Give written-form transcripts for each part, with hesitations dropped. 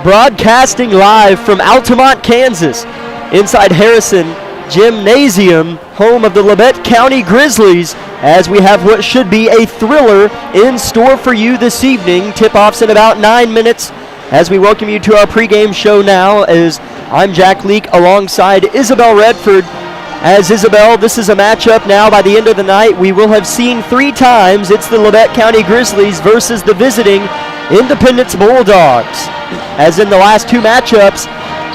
broadcasting live from Altamont, Kansas, inside Harrison Gymnasium, home of the Labette County Grizzlies, as we have what should be a thriller in store for you this evening. Tip-offs in about 9 minutes as we welcome you to our pregame show now, as I'm Jack Leake alongside Isabel Redford. As Isabel, this is a matchup now by the end of the night we will have seen 3 times. It's the Labette County Grizzlies versus the visiting Independence Bulldogs. As in the last 2 matchups,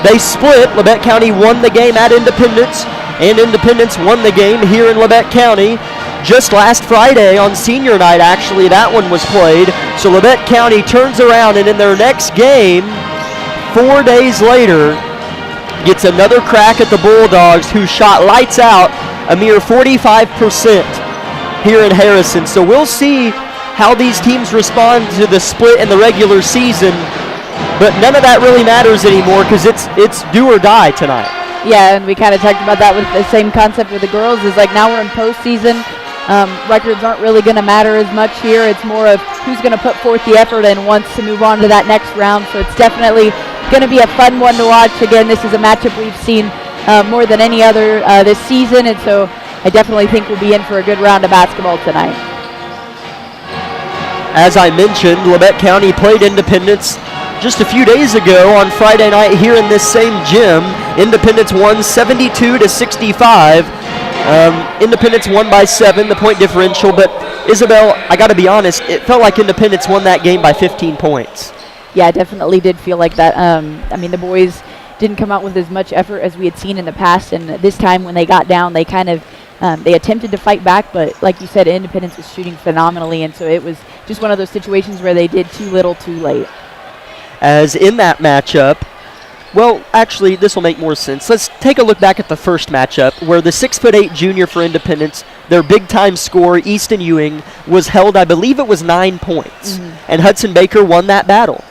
they split. Labette County won the game at Independence, and Independence won the game here in Labette County. Just last Friday on senior night, actually, that one was played. So Labette County turns around and in their next game, 4 days later, gets another crack at the Bulldogs, who shot lights out, a mere 45% here in Harrison. So we'll see how these teams respond to the split in the regular season, but none of that really matters anymore because it's do or die tonight. Yeah, and we kind of talked about that with the same concept with the girls. Is like now we're in postseason. Records aren't really going to matter as much here. It's more of who's going to put forth the effort and wants to move on to that next round. So it's definitely going to be a fun one to watch. Again, this is a matchup we've seen more than any other this season, and so I definitely think we'll be in for a good round of basketball tonight. As I mentioned, Labette County played Independence just a few days ago on Friday night here in this same gym. Independence won 72-65. Independence won by 7, the point differential, but Isabel, I got to be honest, it felt like Independence won that game by 15 points. Yeah, it definitely did feel like that. I mean, the boys didn't come out with as much effort as we had seen in the past, and this time when they got down, they kind of they attempted to fight back, but like you said, Independence was shooting phenomenally, and so it was just one of those situations where they did too little too late. As in that matchup, well, actually, this will make more sense. Let's take a look back at the first matchup where the 6'8" junior for Independence, their big-time scorer, Easton Ewing, was held, I believe it was 9 points, and Hudson Baker won that battle.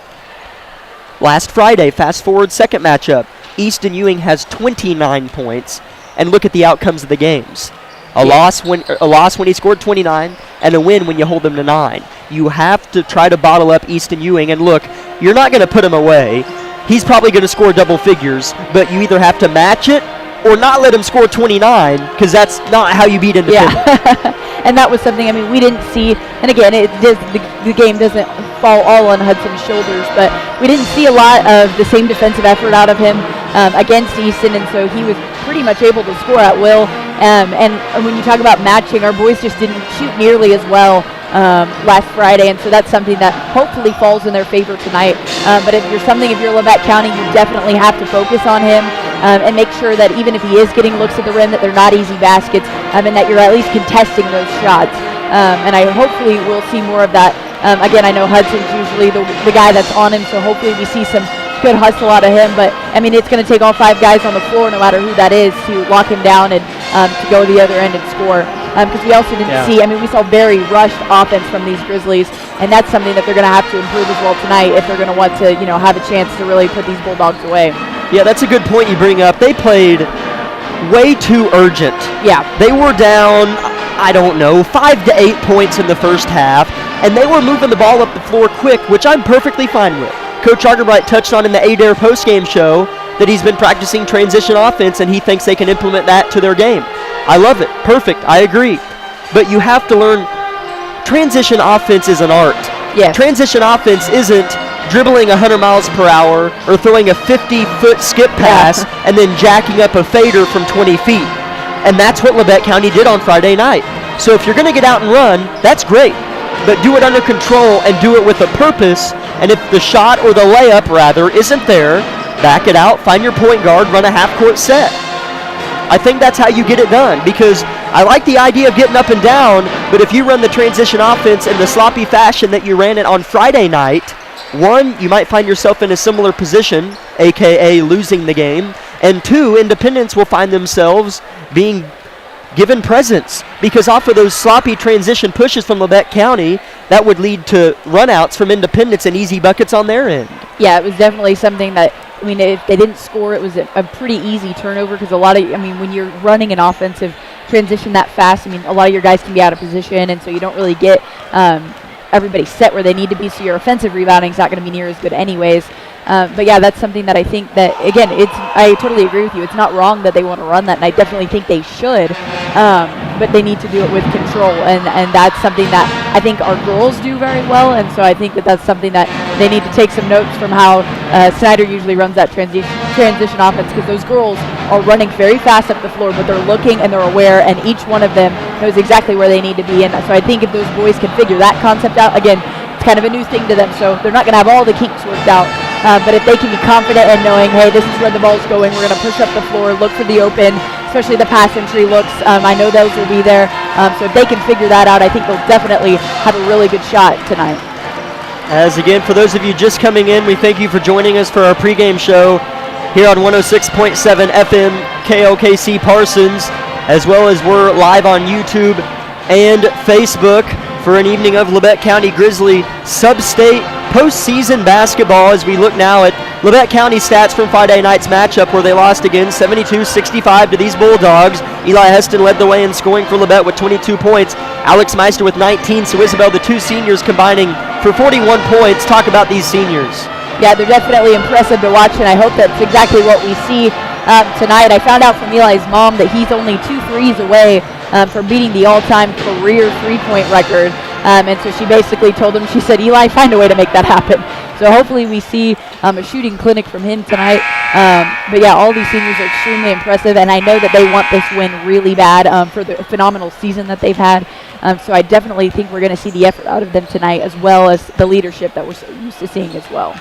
Last Friday, fast forward second matchup, Easton Ewing has 29 points, and look at the outcomes of the games. A loss when he scored 29, and a win when you hold him to 9. You have to try to bottle up Easton Ewing, and look, you're not going to put him away. He's probably going to score double figures, but you either have to match it or not let him score 29, because that's not how you beat Independence. Yeah, and that was something, I mean, we didn't see, and again, the game doesn't fall all on Hudson's shoulders, but we didn't see a lot of the same defensive effort out of him against Easton, and so he was pretty much able to score at will. And when you talk about matching, our boys just didn't shoot nearly as well last Friday, and so that's something that hopefully falls in their favor tonight. But if you're Labette County, you definitely have to focus on him and make sure that even if he is getting looks at the rim, that they're not easy baskets, and that you're at least contesting those shots. And I hopefully will see more of that. Again, I know Hudson's usually the guy that's on him, so hopefully we see some good hustle out of him, but I mean, it's going to take all 5 guys on the floor, no matter who that is, to lock him down and to go the other end and score. Because we also didn't see, I mean, we saw very rushed offense from these Grizzlies, and that's something that they're going to have to improve as well tonight if they're going to want to, have a chance to really put these Bulldogs away. Yeah, that's a good point you bring up. They played way too urgent. Yeah. They were down, I don't know, 5 to 8 points in the first half, and they were moving the ball up the floor quick, which I'm perfectly fine with. Coach Argerbright touched on in the Adair postgame show that he's been practicing transition offense, and he thinks they can implement that to their game. I love it. Perfect. I agree. But you have to learn transition offense is an art. Yeah. Transition offense isn't dribbling 100 miles per hour or throwing a 50-foot skip pass and then jacking up a fader from 20 feet. And that's what Labette County did on Friday night. So if you're going to get out and run, that's great. But do it under control and do it with a purpose. And if the shot, or the layup rather, isn't there, back it out, find your point guard, run a half-court set. I think that's how you get it done, because I like the idea of getting up and down, but if you run the transition offense in the sloppy fashion that you ran it on Friday night, 1, you might find yourself in a similar position, a.k.a. losing the game, and 2, Independence will find themselves being given presence, because off of those sloppy transition pushes from Labette County, that would lead to runouts from Independence and easy buckets on their end. Yeah, it was definitely something that, I mean, if they didn't score, it was a pretty easy turnover, because when you're running an offensive transition that fast, I mean, a lot of your guys can be out of position, and so you don't really get everybody set where they need to be, so your offensive rebounding is not going to be near as good anyways. But yeah, that's something that I think that, again, I totally agree with you. It's not wrong that they want to run that, and I definitely think they should. But they need to do it with control, and that's something that I think our girls do very well, and so I think that that's something that they need to take some notes from how Snyder usually runs that transition offense, because those girls are running very fast up the floor, but they're looking and they're aware, and each one of them knows exactly where they need to be. And so I think if those boys can figure that concept out, again, it's kind of a new thing to them, so they're not going to have all the kinks worked out. But if they can be confident in knowing, hey, this is where the ball's going, we're going to push up the floor, look for the open, especially the pass entry looks. I know those will be there. So if they can figure that out, I think they'll definitely have a really good shot tonight. As again, for those of you just coming in, we thank you for joining us for our pregame show here on 106.7 FM KLKC Parsons, as well as we're live on YouTube and Facebook for an evening of Labette County Grizzly Substate postseason basketball, as we look now at Labette County stats from Friday night's matchup, where they lost again 72-65 to these Bulldogs. Eli Heston led the way in scoring for Labette with 22 points. Alex Meister with 19. So Isabel, the two seniors combining for 41 points. Talk about these seniors. Yeah, they're definitely impressive to watch, and I hope that's exactly what we see tonight. I found out from Eli's mom that he's only 2 threes away from beating the all-time career three-point record. And so she basically told him, she said, Eli, find a way to make that happen. So hopefully we see a shooting clinic from him tonight. But yeah, all these seniors are extremely impressive, and I know that they want this win really bad for the phenomenal season that they've had. So I definitely think we're going to see the effort out of them tonight, as well as the leadership that we're so used to seeing as well.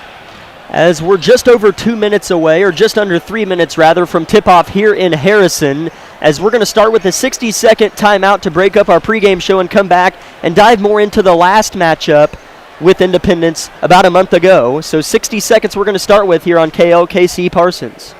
As we're just over 2 minutes away, or just under 3 minutes rather, from tip-off here in Harrison, as we're going to start with a 60-second timeout to break up our pregame show and come back and dive more into the last matchup with Independence about a month ago. So 60 seconds we're going to start with here on KLKC Parsons.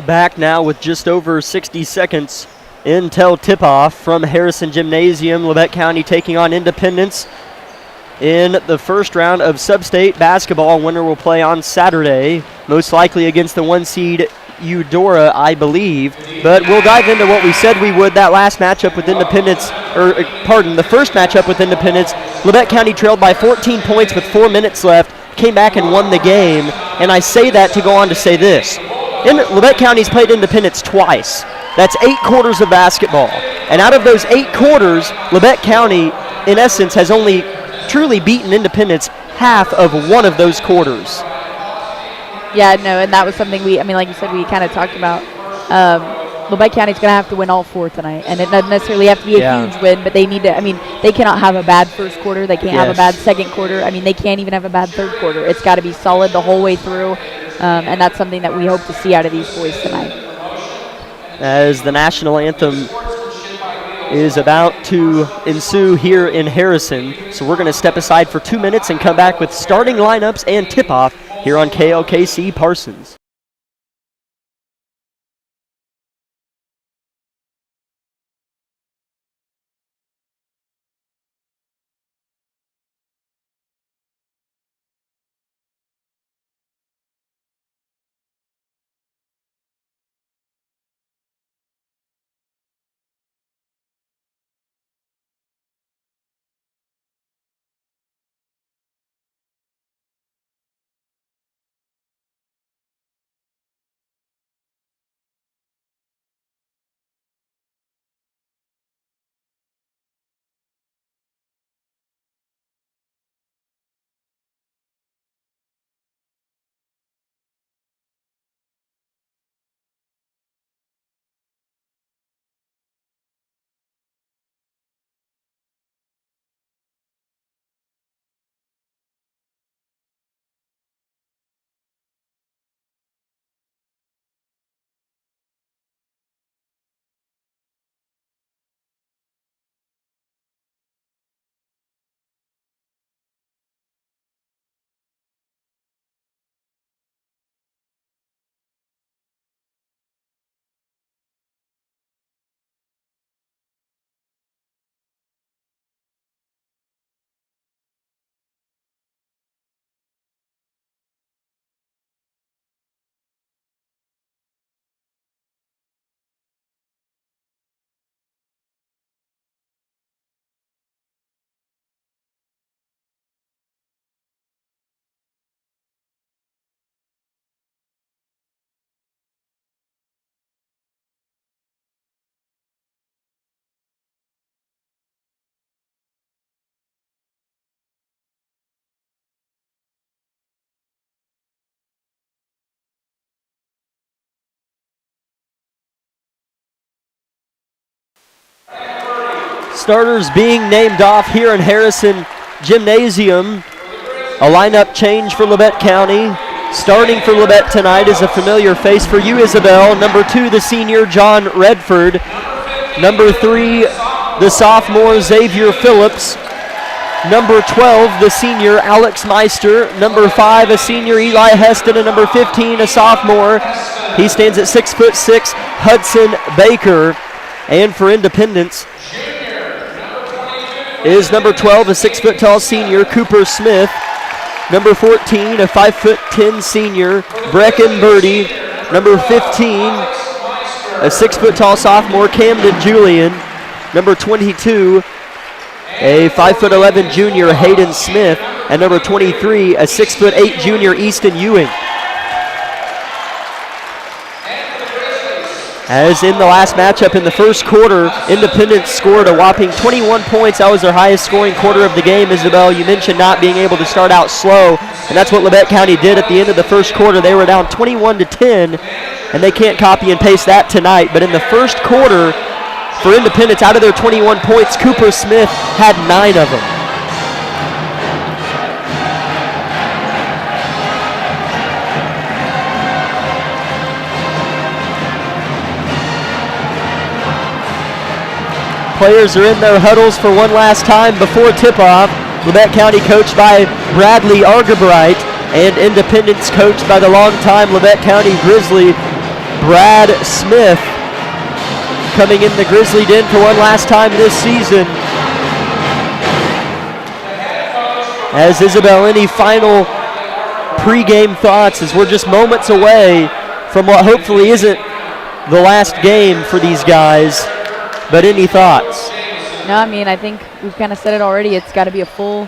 Back now with just over 60 seconds until tip-off from Harrison Gymnasium. Labette County taking on Independence in the first round of Substate basketball. Winner will play on Saturday, most likely against the 1 seed Eudora, I believe. But we'll dive into what we said we would. That last matchup with Independence, the first matchup with Independence, Labette County trailed by 14 points with 4 minutes left, came back and won the game. And I say that to go on to say this. Labette County's played Independence twice. That's 8 quarters of basketball. And out of those 8 quarters, Labette County, in essence, has only truly beaten Independence half of one of those quarters. Yeah, no, and that was something like you said, we kind of talked about. Labette County's going to have to win all 4 tonight, and it doesn't necessarily have to be a huge win, but they need to, they cannot have a bad first quarter. They can't have a bad second quarter. They can't even have a bad third quarter. It's got to be solid the whole way through, and that's something that we hope to see out of these boys tonight. As the national anthem is about to ensue here in Harrison, so we're going to step aside for 2 minutes and come back with starting lineups and tip-off here on KLKC Parsons. Starters being named off here in Harrison Gymnasium. A lineup change for Labette County. Starting for Labette tonight is a familiar face for you, Isabel. Number 2, the senior John Redford. Number 3, the sophomore Xavier Phillips. Number 12, the senior Alex Meister. Number 5, a senior Eli Heston. And number 15, a sophomore. He stands at 6'6", Hudson Baker. And for Independence is number 12, a 6-foot-tall senior, Cooper Smith. Number 14, a 5'10" senior, Brecken Birdie. Number 15, a 6-foot-tall sophomore, Camden Julian. Number 22, a 5'11" junior, Hayden Smith. And number 23, a 6'8" junior, Easton Ewing. As in the last matchup in the first quarter, Independence scored a whopping 21 points. That was their highest scoring quarter of the game. Isabel, you mentioned not being able to start out slow, and that's what Labette County did at the end of the first quarter. They were down 21-10, and they can't copy and paste that tonight. But in the first quarter, for Independence, out of their 21 points, Cooper Smith had 9 of them. Players are in their huddles for one last time before tip-off. Labette County coached by Bradley Argebright and Independence coached by the longtime Labette County Grizzly, Brad Smith, coming in the Grizzly Den for one last time this season. As Isabel, any final pregame thoughts as we're just moments away from what hopefully isn't the last game for these guys? But any thoughts? No, I mean, I think we've kind of said it already. It's got to be a full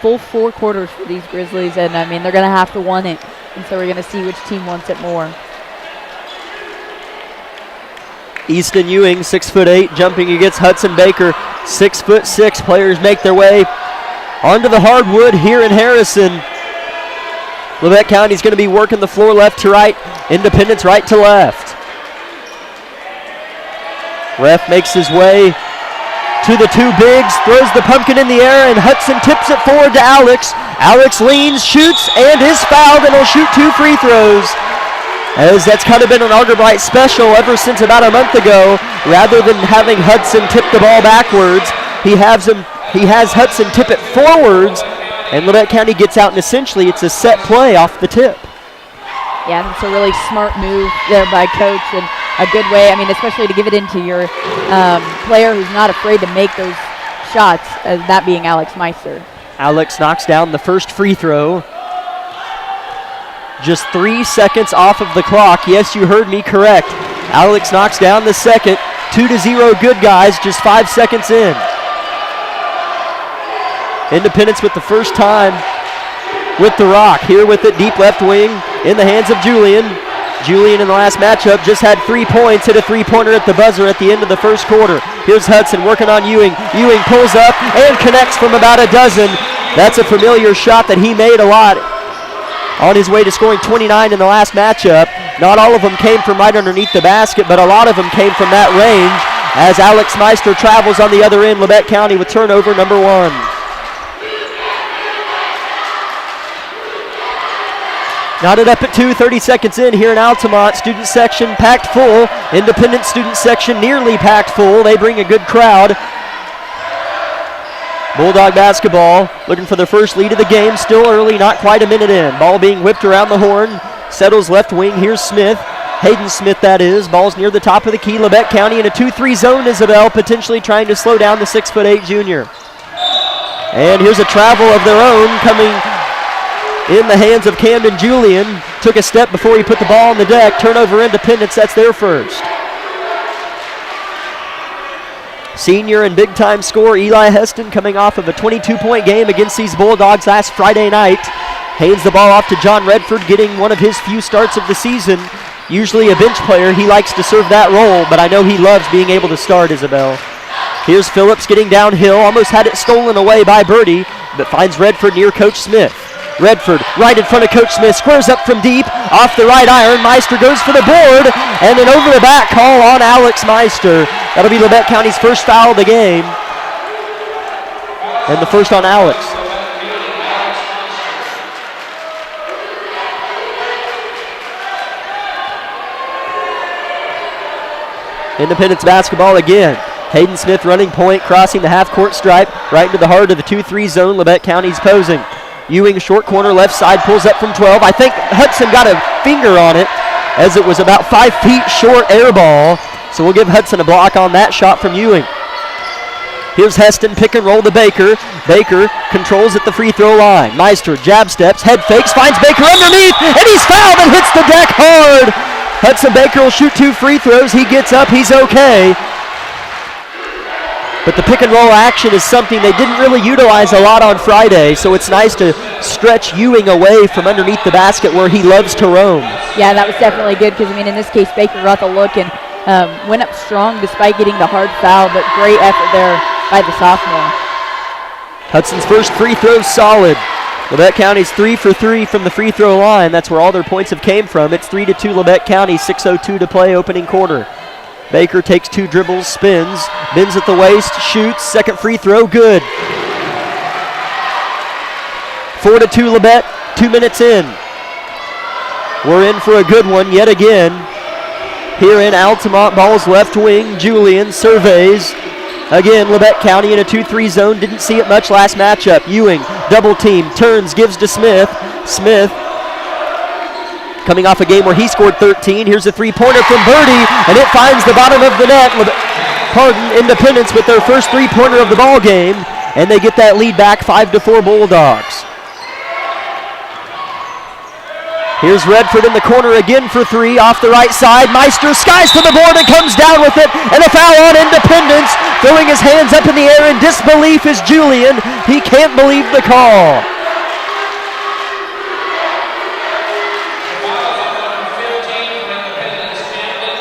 4 quarters for these Grizzlies, and I mean, they're going to have to want it, and so we're going to see which team wants it more. Easton Ewing, 6'8", jumping against Hudson Baker, 6'6". Players make their way onto the hardwood here in Harrison. Labette County's going to be working the floor left to right, Independence right to left. Ref makes his way to the 2 bigs, throws the pumpkin in the air, and Hudson tips it forward to Alex. Alex leans, shoots, and is fouled, and he'll shoot 2 free throws. As that's kind of been an Argebright special ever since about a month ago. Rather than having Hudson tip the ball backwards, he has Hudson tip it forwards, and Labette County gets out, and essentially it's a set play off the tip. Yeah, it's a really smart move there by Coach, and a good way, I mean, especially to give it into your player who's not afraid to make those shots, that being Alex Meister. Alex knocks down the first free throw. Just 3 seconds off of the clock. Yes, you heard me correct. Alex knocks down the second. 2-0 good guys, just 5 seconds in. Independence with the first time with the rock. Here with it, deep left wing in the hands of Julian. Julian in the last matchup just had 3 points, hit a 3-pointer at the buzzer at the end of the first quarter. Here's Hudson working on Ewing. Ewing pulls up and connects from about a dozen. That's a familiar shot that he made a lot on his way to scoring 29 in the last matchup. Not all of them came from right underneath the basket, but a lot of them came from that range as Alex Meister travels on the other end. Labette County with turnover number 1. Knotted up at 2, 30 seconds in here in Altamont. Student section packed full. Independent student section nearly packed full. They bring a good crowd. Bulldog basketball looking for their first lead of the game. Still early, not quite a minute in. Ball being whipped around the horn. Settles left wing. Here's Smith. Hayden Smith, that is. Ball's near the top of the key. Labette County in a 2-3 zone, Isabel, potentially trying to slow down the 6'8" junior. And here's a travel of their own coming in the hands of Camden Julian. Took a step before he put the ball on the deck. Turnover Independence, that's their first. Senior and big-time scorer Eli Heston coming off of a 22-point game against these Bulldogs last Friday night. Hands the ball off to John Redford, getting one of his few starts of the season. Usually a bench player, he likes to serve that role, but I know he loves being able to start, Isabel. Here's Phillips getting downhill, almost had it stolen away by Birdie, but finds Redford near Coach Smith. Redford right in front of Coach Smith, squares up from deep, off the right iron. Meister goes for the board, and an over the back call on Alex Meister. That'll be Labette County's first foul of the game. And the first on Alex. Independence basketball again. Hayden Smith running point, crossing the half-court stripe, right into the heart of the 2-3 zone. Labette County's posing. Ewing, short corner, left side, pulls up from 12. I think Hudson got a finger on it as it was about 5 feet short air ball. So we'll give Hudson a block on that shot from Ewing. Here's Heston, pick and roll to Baker. Baker controls at the free throw line. Meister jab steps, head fakes, finds Baker underneath, and he's fouled and hits the deck hard. Hudson Baker will shoot 2 free throws. He gets up, he's okay. But the pick and roll action is something they didn't really utilize a lot on Friday, so it's nice to stretch Ewing away from underneath the basket where he loves to roam. Yeah, that was definitely good because, in this case, Baker got the look and went up strong despite getting the hard foul, but great effort there by the sophomore. Hudson's first free throw solid. Labette County's 3 for 3 from the free throw line. That's where all their points have came from. It's 3-2 Labette County, 6:02 to play, opening quarter. Baker takes 2 dribbles, spins, bends at the waist, shoots, second free throw, good. 4-2 Labette, 2 minutes in. We're in for a good one yet again. Here in Altamont, ball's left wing, Julian surveys. Again, Labette County in a 2-3 zone, didn't see it much last matchup. Ewing, double team, turns, gives to Smith. Smith coming off a game where he scored 13. Here's a three-pointer from Birdie, and it finds the bottom of the net. Independence with their first three-pointer of the ball game, and they get that lead back 5-4 Bulldogs. Here's Redford in the corner again for 3 off the right side. Meister skies to the board and comes down with it, and a foul on Independence. Throwing his hands up in the air in disbelief is Julian. He can't believe the call.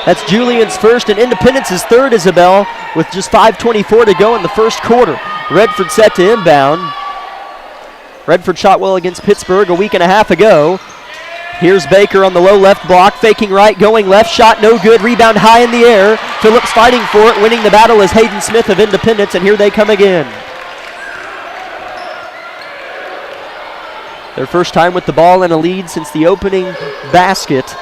That's Julian's first and Independence's third, Isabel, with just 5:24 to go in the first quarter. Redford set to inbound. Redford shot well against Pittsburgh a week and a half ago. Here's Baker on the low left block, faking right, going left, shot no good, rebound high in the air. Phillips fighting for it, winning the battle is Hayden Smith of Independence, and here they come again. Their first time with the ball and a lead since the opening basket.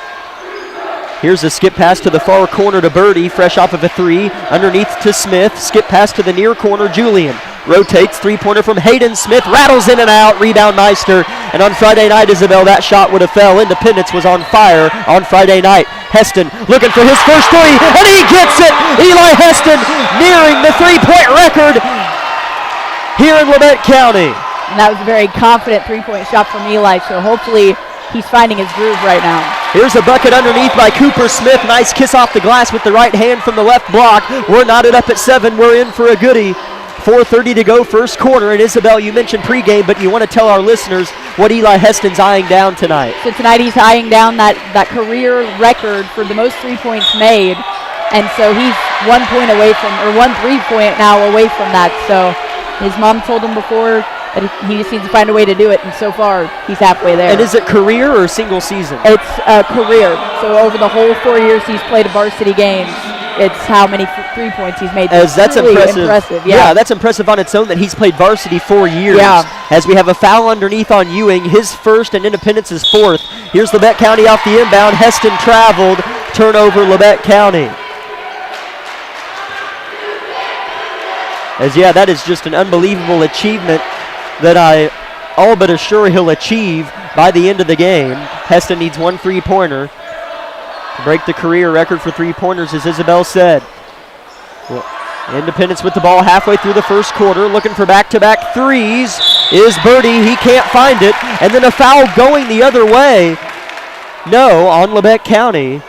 Here's a skip pass to the far corner to Birdie, fresh off of a 3. Underneath to Smith, skip pass to the near corner, Julian. Rotates, three-pointer from Hayden Smith, rattles in and out, rebound Meister. And on Friday night, Isabel, that shot would have fell. Independence was on fire on Friday night. Heston looking for his first 3, and he gets it! Eli Heston nearing the three-point record here in Labette County. And that was a very confident three-point shot from Eli, so hopefully he's finding his groove right now. Here's a bucket underneath by Cooper Smith. Nice kiss off the glass with the right hand from the left block. We're knotted up at 7. We're in for a goodie. 4:30 to go, first quarter. And Isabel, you mentioned pregame, but you want to tell our listeners what Eli Heston's eyeing down tonight. So tonight he's eyeing down that career record for the most 3 points made. And so he's 1 point away from, or 1 3-point now away from that. So his mom told him before that he just needs to find a way to do it, and so far he's halfway there. And is it career or single season? It's a career. So over the whole 4 years he's played varsity games, it's how many 3 points he's made. That's really impressive. Yeah, that's impressive on its own that he's played varsity 4 years. Yeah. As we have a foul underneath on Ewing, his first and Independence's fourth. Here's Labette County off the inbound. Heston traveled. Turnover, Labette County. That is just an unbelievable achievement that I all but assure he'll achieve by the end of the game. Heston needs 1 3-pointer to break the career record for 3-pointers, as Isabel said. Well, Independence with the ball halfway through the first quarter, looking for back-to-back threes is Birdie. He can't find it, and then a foul going the other way. No, on Labette County.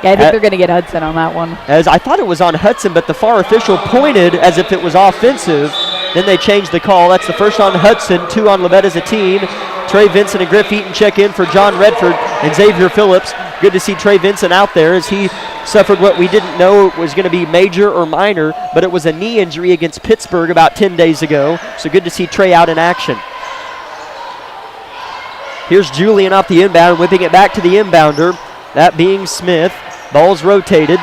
Yeah, I think they're going to get Hudson on that one. As I thought it was on Hudson, but the far official pointed as if it was offensive. Then they changed the call. That's the first on Hudson, 2 on Labette as a team. Trey Vincent and Griff Eaton check in for John Redford and Xavier Phillips. Good to see Trey Vincent out there as he suffered what we didn't know was going to be major or minor, but it was a knee injury against Pittsburgh about 10 days ago. So good to see Trey out in action. Here's Julian off the inbound, whipping it back to the inbounder, that being Smith. Ball's rotated.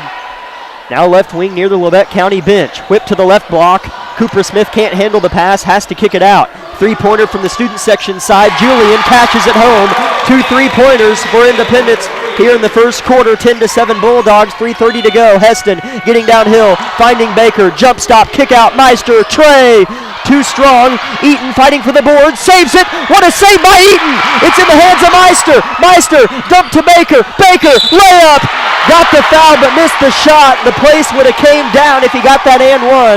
Now left wing near the Labette County bench. Whip to the left block. Cooper Smith can't handle the pass, has to kick it out. Three-pointer from the student section side. Julian cashes it home. 2 3-pointers for Independence here in the first quarter. 10-7 Bulldogs, 3:30 to go. Heston getting downhill, finding Baker. Jump stop, kick out. Meister, Trey. Too strong. Eaton fighting for the board. Saves it. What a save by Eaton. It's in the hands of Meister. Meister, dump to Baker. Baker, layup. Got the foul but missed the shot. The place would have came down if he got that and one.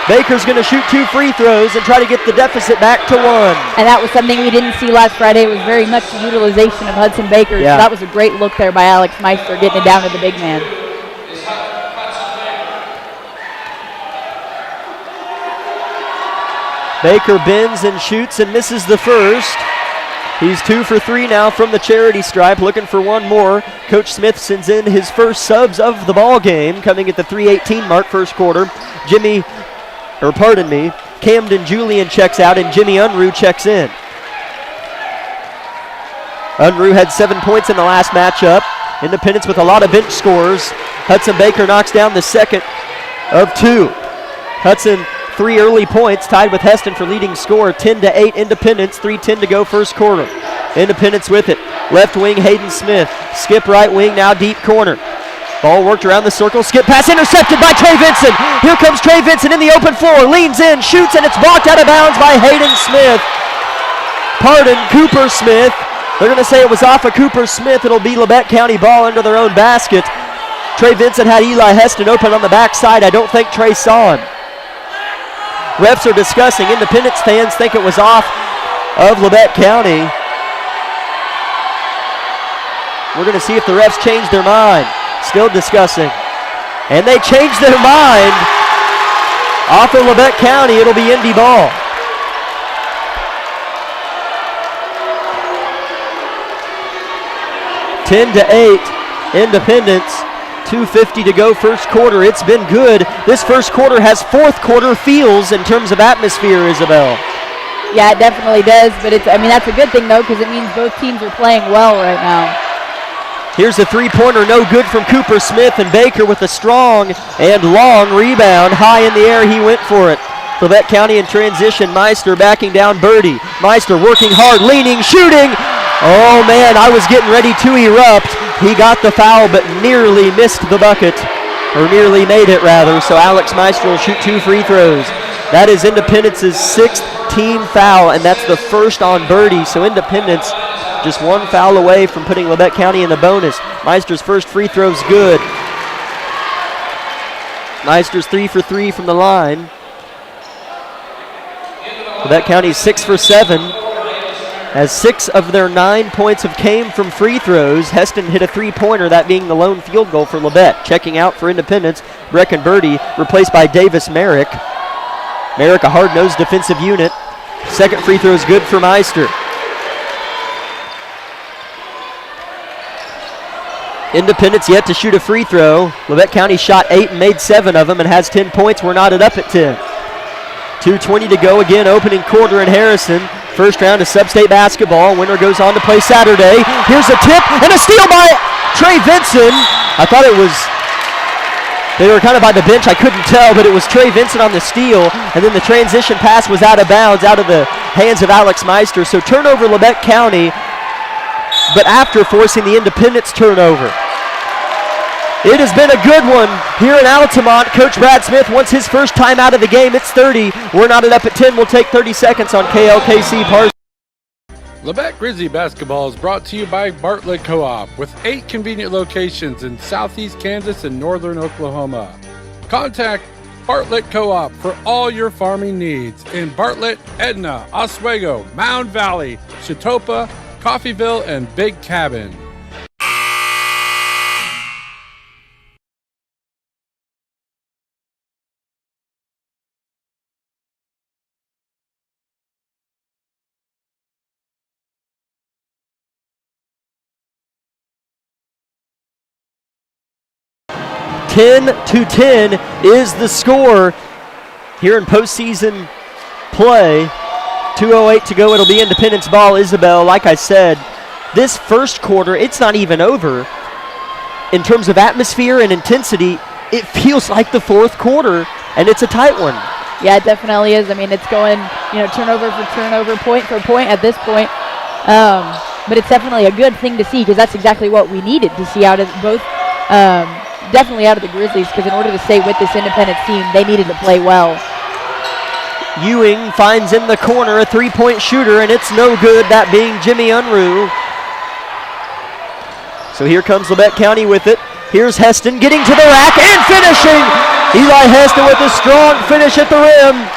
Baker's going to shoot 2 free throws and try to get the deficit back to 1. And that was something we didn't see last Friday. It was very much the utilization of Hudson Baker. Yeah. So that was a great look there by Alex Meister, getting it down to the big man. Baker bends and shoots and misses the first. He's 2 for 3 now from the charity stripe, looking for one more. Coach Smith sends in his first subs of the ball game, coming at the 3:18 mark, first quarter. Camden Julian checks out and Jimmy Unruh checks in. Unruh had 7 points in the last matchup. Independence with a lot of bench scores. Hudson Baker knocks down the second of 2. Hudson 3 early points, tied with Heston for leading scorer. 10-8 Independence, 3:10 to go first quarter. Independence with it. Left wing Hayden Smith. Skip right wing, now deep corner. Ball worked around the circle. Skip pass intercepted by Trey Vincent. Here comes Trey Vincent in the open floor. Leans in, shoots, and it's blocked out of bounds by Hayden Smith. Cooper Smith. They're going to say it was off of Cooper Smith. It'll be Labette County ball under their own basket. Trey Vincent had Eli Heston open on the backside. I don't think Trey saw him. Refs are discussing. Independence fans think it was off of Labette County. We're going to see if the refs change their mind. Still discussing. And they changed their mind. Off of Labette County, it'll be Indy ball. Ten to 8, Independence. 2:50 to go first quarter. It's been good. This first quarter has fourth quarter feels in terms of atmosphere, Isabel. Yeah, it definitely does, but that's a good thing though, because it means both teams are playing well right now. Here's a three-pointer, no good from Cooper Smith, and Baker with a strong and long rebound. High in the air, he went for it. Labette County in transition. Meister backing down Birdie. Meister working hard, leaning, shooting. Oh man, I was getting ready to erupt. He got the foul but nearly missed the bucket, or nearly made it rather, so Alex Meister will shoot 2 free throws. That is Independence's 6th team foul, and that's the first on Birdie, so Independence just 1 foul away from putting Labette County in the bonus. Meister's first free throw's good. Meister's 3 for 3 from the line. Labette County's 6 for 7. As 6 of their 9 points have came from free throws. Heston hit a 3-pointer, that being the lone field goal for Labette. Checking out for Independence, Brecken Birdie, replaced by Davis Merrick. Merrick, a hard-nosed defensive unit. Second free throw is good for Meister. Independence yet to shoot a free throw. Labette County shot 8 and made 7 of them and has 10 points. We're knotted up at 10. 2:20 to go again, opening quarter in Harrison. First round of Substate basketball. Winner goes on to play Saturday. Here's a tip and a steal by Trey Vincent. I thought it was, they were kind of by the bench. I couldn't tell, but it was Trey Vincent on the steal. And then the transition pass was out of bounds, out of the hands of Alex Meister. So turnover Labette County, but after forcing the Independence turnover. It has been a good one here in Altamont. Coach Brad Smith wants his first time out of the game. It's 30. We're knotted up at 10. We'll take 30 seconds on KLKC Parsons. Labette Grizzly basketball is brought to you by Bartlett Co-op with 8 convenient locations in southeast Kansas and northern Oklahoma. Contact Bartlett Co-op for all your farming needs in Bartlett, Edna, Oswego, Mound Valley, Chitopa, Coffeyville, and Big Cabin. Ten to 10 is the score here in postseason play. 2:08 to go. It'll be Independence ball. Isabel, like I said, this first quarter, it's not even over. In terms of atmosphere and intensity, it feels like the fourth quarter, and it's a tight one. Yeah, it definitely is. I mean, it's going, turnover for turnover, point for point at this point. But it's definitely a good thing to see because that's exactly what we needed to see out of both, definitely out of the Grizzlies, because in order to stay with this Independence team, they needed to play well. Ewing finds in the corner a three-point shooter, and it's no good, that being Jimmy Unruh. So here comes Labette County with it. Here's Heston getting to the rack and finishing. Eli Heston with a strong finish at the rim.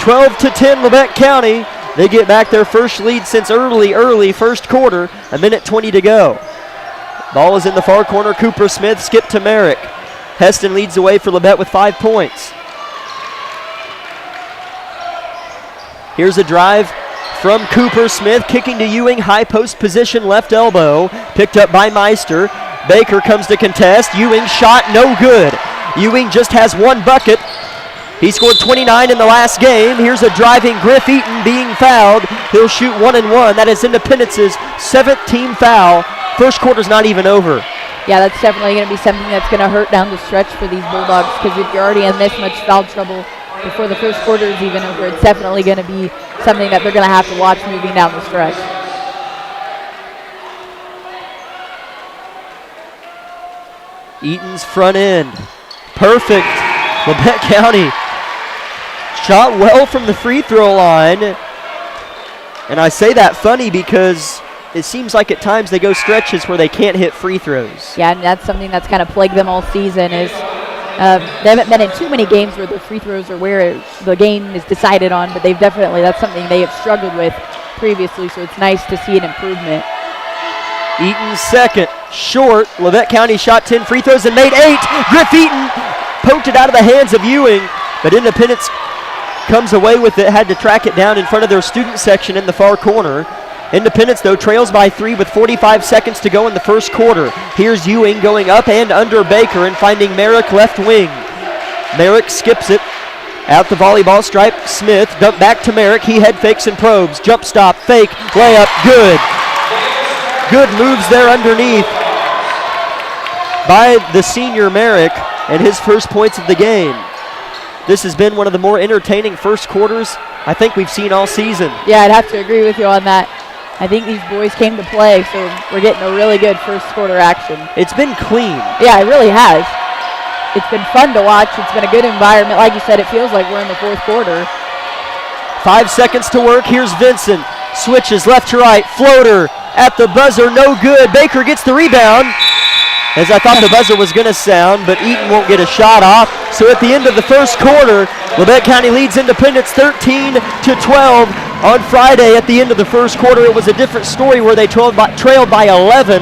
12-10 Labette County. They get back their first lead since early first quarter. 1:20 to go. Ball is in the far corner. Cooper Smith skipped to Merrick. Heston leads the way for Labette with 5 points. Here's a drive from Cooper Smith, kicking to Ewing, high post position, left elbow, picked up by Meister. Baker comes to contest. Ewing shot no good. Ewing just has 1 bucket. He scored 29 in the last game. Here's a driving Griff Eaton being fouled. He'll shoot 1-1. That is Independence's 7th team foul. First quarter's not even over. Yeah, that's definitely going to be something that's going to hurt down the stretch for these Bulldogs, because if you're already in this much foul trouble before the first quarter is even over, it's definitely going to be something that they're going to have to watch moving down the stretch. Eaton's front end. Perfect. Labette County shot well from the free throw line. And I say that funny because it seems like at times they go stretches where they can't hit free throws. Yeah, and that's something that's kind of plagued them all season is they haven't been in too many games where the free throws are where the game is decided on, but that's something they have struggled with previously, so it's nice to see an improvement. Eaton's second, short. Labette County shot 10 free throws and made 8. Griff Eaton poked it out of the hands of Ewing, but Independence comes away with it, had to track it down in front of their student section in the far corner. Independence, though, trails by 3 with 45 seconds to go in the first quarter. Here's Ewing going up and under Baker and finding Merrick left wing. Merrick skips it. Out the volleyball stripe, Smith, dump back to Merrick. He head fakes and probes. Jump stop, fake, layup, good. Good moves there underneath by the senior Merrick and his first points of the game. This has been one of the more entertaining first quarters I think we've seen all season. Yeah, I'd have to agree with you on that. I think these boys came to play, so we're getting a really good first quarter action. It's been clean. Yeah, it really has. It's been fun to watch. It's been a good environment. Like you said, it feels like we're in the fourth quarter. 5 seconds to work. Here's Vincent. Switches left to right. Floater at the buzzer. No good. Baker gets the rebound. As I thought the buzzer was going to sound, but Eaton won't get a shot off. So at the end of the first quarter, Labette County leads Independence 13-12. On Friday at the end of the first quarter, it was a different story where they trailed by 11.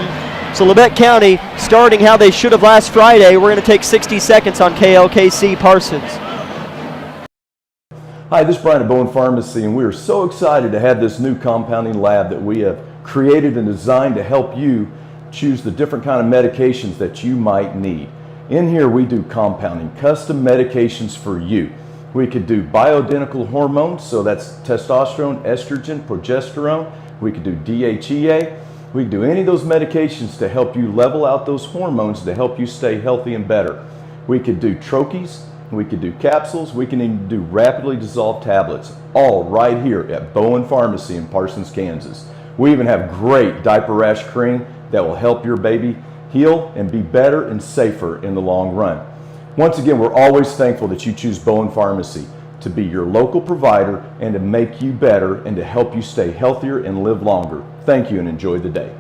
So Labette County starting how they should have last Friday. We're going to take 60 seconds on KLKC Parsons. Hi, this is Brian at Bowen Pharmacy, and we are so excited to have this new compounding lab that we have created and designed to help you choose the different kind of medications that you might need. In here we do compounding, custom medications for you. We could do bioidentical hormones, so that's testosterone, estrogen, progesterone. We could do DHEA. We could do any of those medications to help you level out those hormones to help you stay healthy and better. We could do troches, we could do capsules, we can even do rapidly dissolved tablets, all right here at Bowen Pharmacy in Parsons, Kansas. We even have great diaper rash cream that will help your baby heal and be better and safer in the long run. Once again, we're always thankful that you choose Bowen Pharmacy to be your local provider and to make you better and to help you stay healthier and live longer. Thank you and enjoy the day.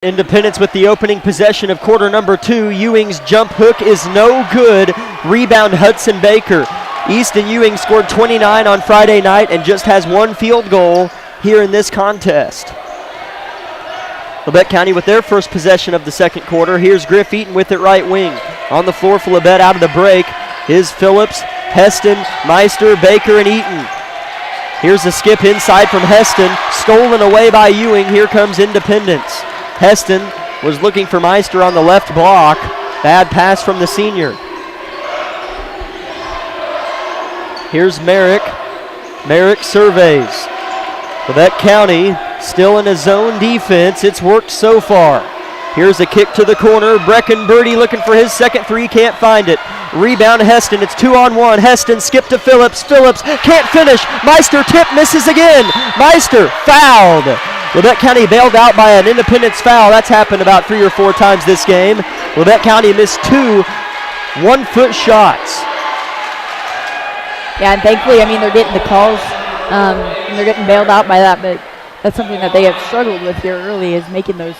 Independence with the opening possession of quarter number 2. Ewing's jump hook is no good. Rebound Hudson Baker. Easton Ewing scored 29 on Friday night and just has 1 field goal here in this contest. Labette County with their first possession of the second quarter. Here's Griff Eaton with it right wing. On the floor for Labette out of the break is Phillips, Heston, Meister, Baker, and Eaton. Here's a skip inside from Heston. Stolen away by Ewing. Here comes Independence. Heston was looking for Meister on the left block. Bad pass from the senior. Here's Merrick. Merrick surveys. Quebec County still in a zone defense. It's worked so far. Here's a kick to the corner. Brecken Birdie looking for his second three, can't find it. Rebound Heston, it's 2-on-1. Heston skip to Phillips. Phillips can't finish. Meister tip, misses again. Meister fouled. Lebec County bailed out by an Independence foul. That's happened about 3 or 4 times this game. Lebec County missed 2 one-foot shots. Yeah, and thankfully, I mean, they're getting the calls, and they're getting bailed out by that, but that's something that they have struggled with here early, is making those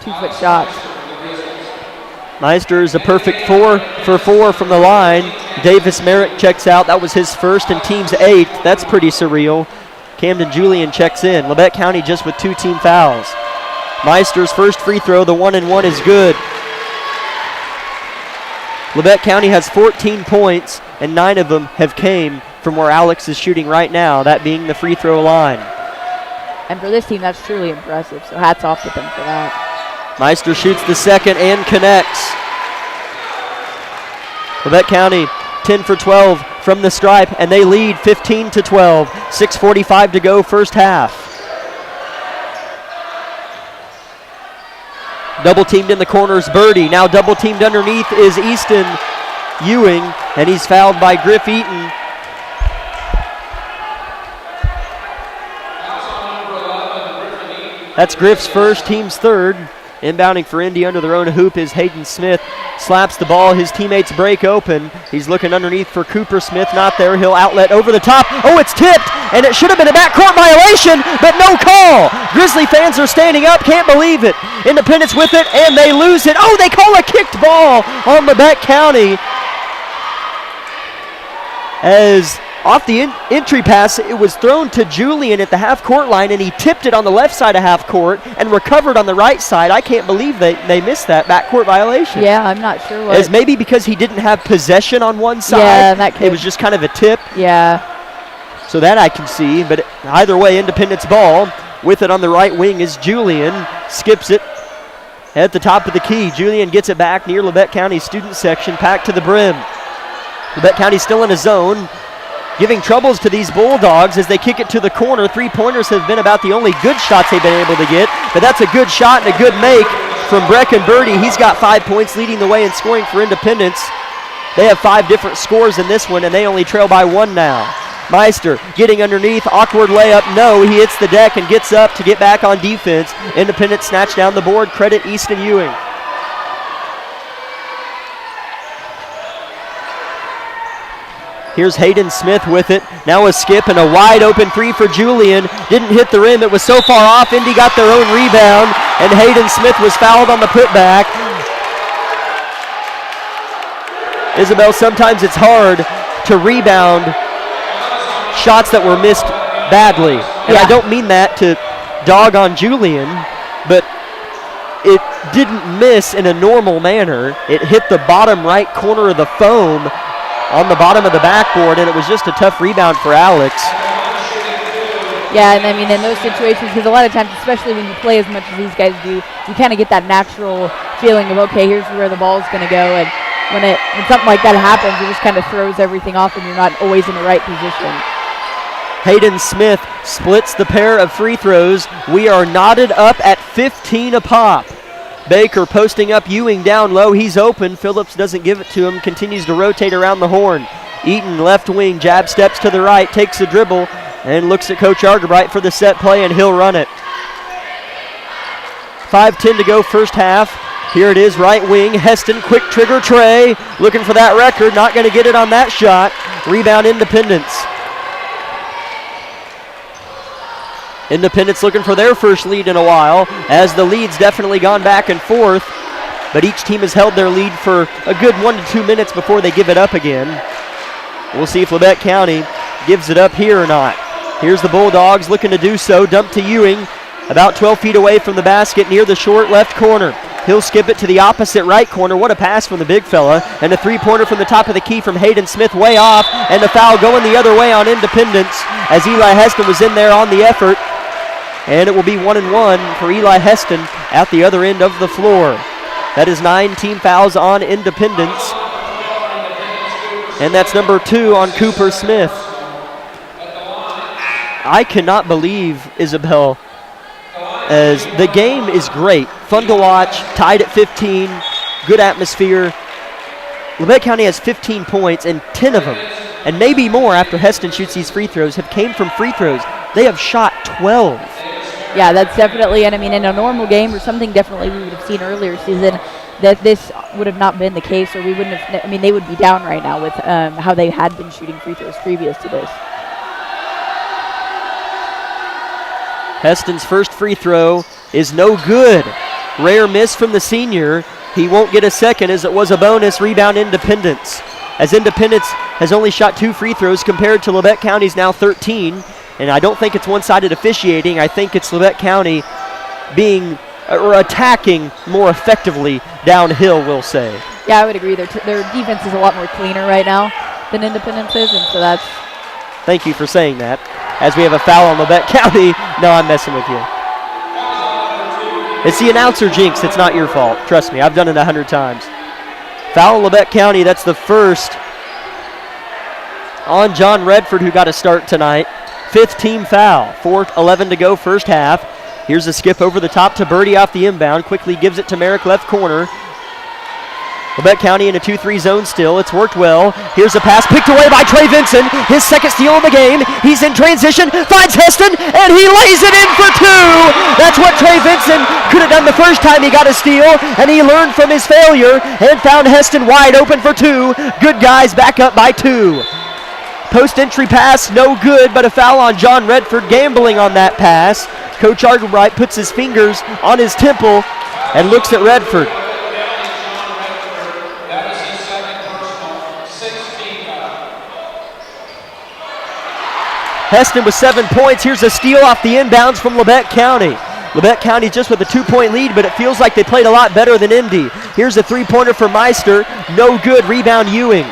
2-foot shots. Meister is a perfect 4 for 4 from the line. Davis Merrick checks out. That was his first and team's 8th. That's pretty surreal. Camden Julian checks in. Lebec County just with 2 team fouls. Meister's first free throw, the 1-and-1 is good. Lebec County has 14 points, and 9 of them have came from where Alex is shooting right now, that being the free throw line. And for this team, that's truly impressive, so hats off to them for that. Meister shoots the second and connects. Lebec County 10 for 12 from the stripe, and they lead 15-12. 6:45 to go, first half. Double teamed in the corners, Birdie. Now double teamed underneath is Easton Ewing, and he's fouled by Griff Eaton. That's Griff's first, team's third. Inbounding for Indy under their own hoop is Hayden Smith. Slaps the ball, his teammates break open. He's looking underneath for Cooper Smith, not there. He'll outlet over the top. Oh, it's tipped, and it should have been a backcourt violation, but no call. Grizzly fans are standing up, can't believe it. Independence with it, and they lose it. Oh, they call a kicked ball on Lebec County. As off the entry pass, it was thrown to Julian at the half-court line, and he tipped it on the left side of half-court and recovered on the right side. I can't believe they missed that backcourt violation. Yeah, I'm not sure what. As maybe because he didn't have possession on one side. Yeah, that could. It was just kind of a tip. Yeah. So that I can see, but either way, Independence ball. With it on the right wing is Julian. Skips it at the top of the key. Julian gets it back near Lebec County student section, packed to the brim. Lebec County still in a zone, giving troubles to these Bulldogs as they kick it to the corner. 3-pointers have been about the only good shots they've been able to get, but that's a good shot and a good make from Brecken Birdie. He's got 5 points, leading the way in scoring for Independence. They have 5 different scores in this one, and they only trail by 1 now. Meister getting underneath, awkward layup, no, he hits the deck and gets up to get back on defense. Independence snatched down the board, credit Easton Ewing. Here's Hayden Smith with it. Now a skip and a wide open 3 for Julian. Didn't hit the rim. It was so far off. Indy got their own rebound, and Hayden Smith was fouled on the putback. Isabel, sometimes it's hard to rebound shots that were missed badly. And I don't mean that to dog on Julian, but it didn't miss in a normal manner. It hit the bottom right corner of the foam on the bottom of the backboard, and it was just a tough rebound for Alex. Yeah, and I mean, in those situations, because a lot of times, especially when you play as much as these guys do, you kind of get that natural feeling of, okay, here's where the ball's going to go, and when something like that happens, it just kind of throws everything off, and you're not always in the right position. Hayden Smith splits the pair of free throws. We are knotted up at 15 apop. Baker posting up, Ewing down low. He's open. Phillips doesn't give it to him. Continues to rotate around the horn. Eaton left wing, jab steps to the right, takes a dribble, and looks at Coach Argerbright for the set play, and he'll run it. 5:10 to go, first half. Here it is, right wing. Heston, quick trigger tray. Looking for that record. Not going to get it on that shot. Rebound Independence. Independence looking for their first lead in a while, as the lead's definitely gone back and forth, but each team has held their lead for a good 1 to 2 minutes before they give it up again. We'll see if Lebec County gives it up here or not. Here's the Bulldogs looking to do so. Dump to Ewing, about 12 feet away from the basket near the short left corner. He'll skip it to the opposite right corner. What a pass from the big fella. And a 3-pointer from the top of the key from Hayden Smith, way off, and a foul going the other way on Independence as Eli Heston was in there on the effort. And it will be 1-1 for Eli Heston at the other end of the floor. That is 9 team fouls on Independence. And that's number 2 on Cooper Smith. I cannot believe, Isabel, as the game is great. Fun to watch, tied at 15, good atmosphere. Labette County has 15 points, and 10 of them, and maybe more after Heston shoots these free throws, have came from free throws. They have shot 12. Yeah, that's definitely, and I mean, in a normal game or something definitely we would have seen earlier season, that this would have not been the case, or we wouldn't have, I mean, they would be down right now with how they had been shooting free throws previous to this. Heston's first free throw is no good. Rare miss from the senior. He won't get a second as it was a bonus. Rebound Independence. As Independence has only shot 2 free throws compared to Labette County's now 13. And I don't think it's one-sided officiating. I think it's Labette County being or attacking more effectively downhill, we'll say. Yeah, I would agree. Their defense is a lot more cleaner right now than Independence is, and so that's... Thank you for saying that. As we have a foul on Labette County. No, I'm messing with you. It's the announcer jinx. It's not your fault. Trust me, I've done it 100 times. Foul on Labette County. That's the first on John Redford, who got a start tonight. 5th team foul. 4:11 to go first half. Here's a skip over the top to Birdie off the inbound. Quickly gives it to Merrick left corner. Labette County in a 2-3 zone still. It's worked well. Here's a pass picked away by Trey Vinson. His second steal of the game. He's in transition. Finds Heston, and he lays it in for 2. That's what Trey Vinson could have done the first time he got a steal, and he learned from his failure and found Heston wide open for 2. Good guys back up by 2. Post entry pass, no good, but a foul on John Redford, gambling on that pass. Coach Argenbright puts his fingers on his temple and looks at Redford. Heston with 7 points. Here's a steal off the inbounds from Labette County. Labette County just with a 2-point lead, but it feels like they played a lot better than Indy. Here's a 3-pointer for Meister. No good. Rebound Ewing.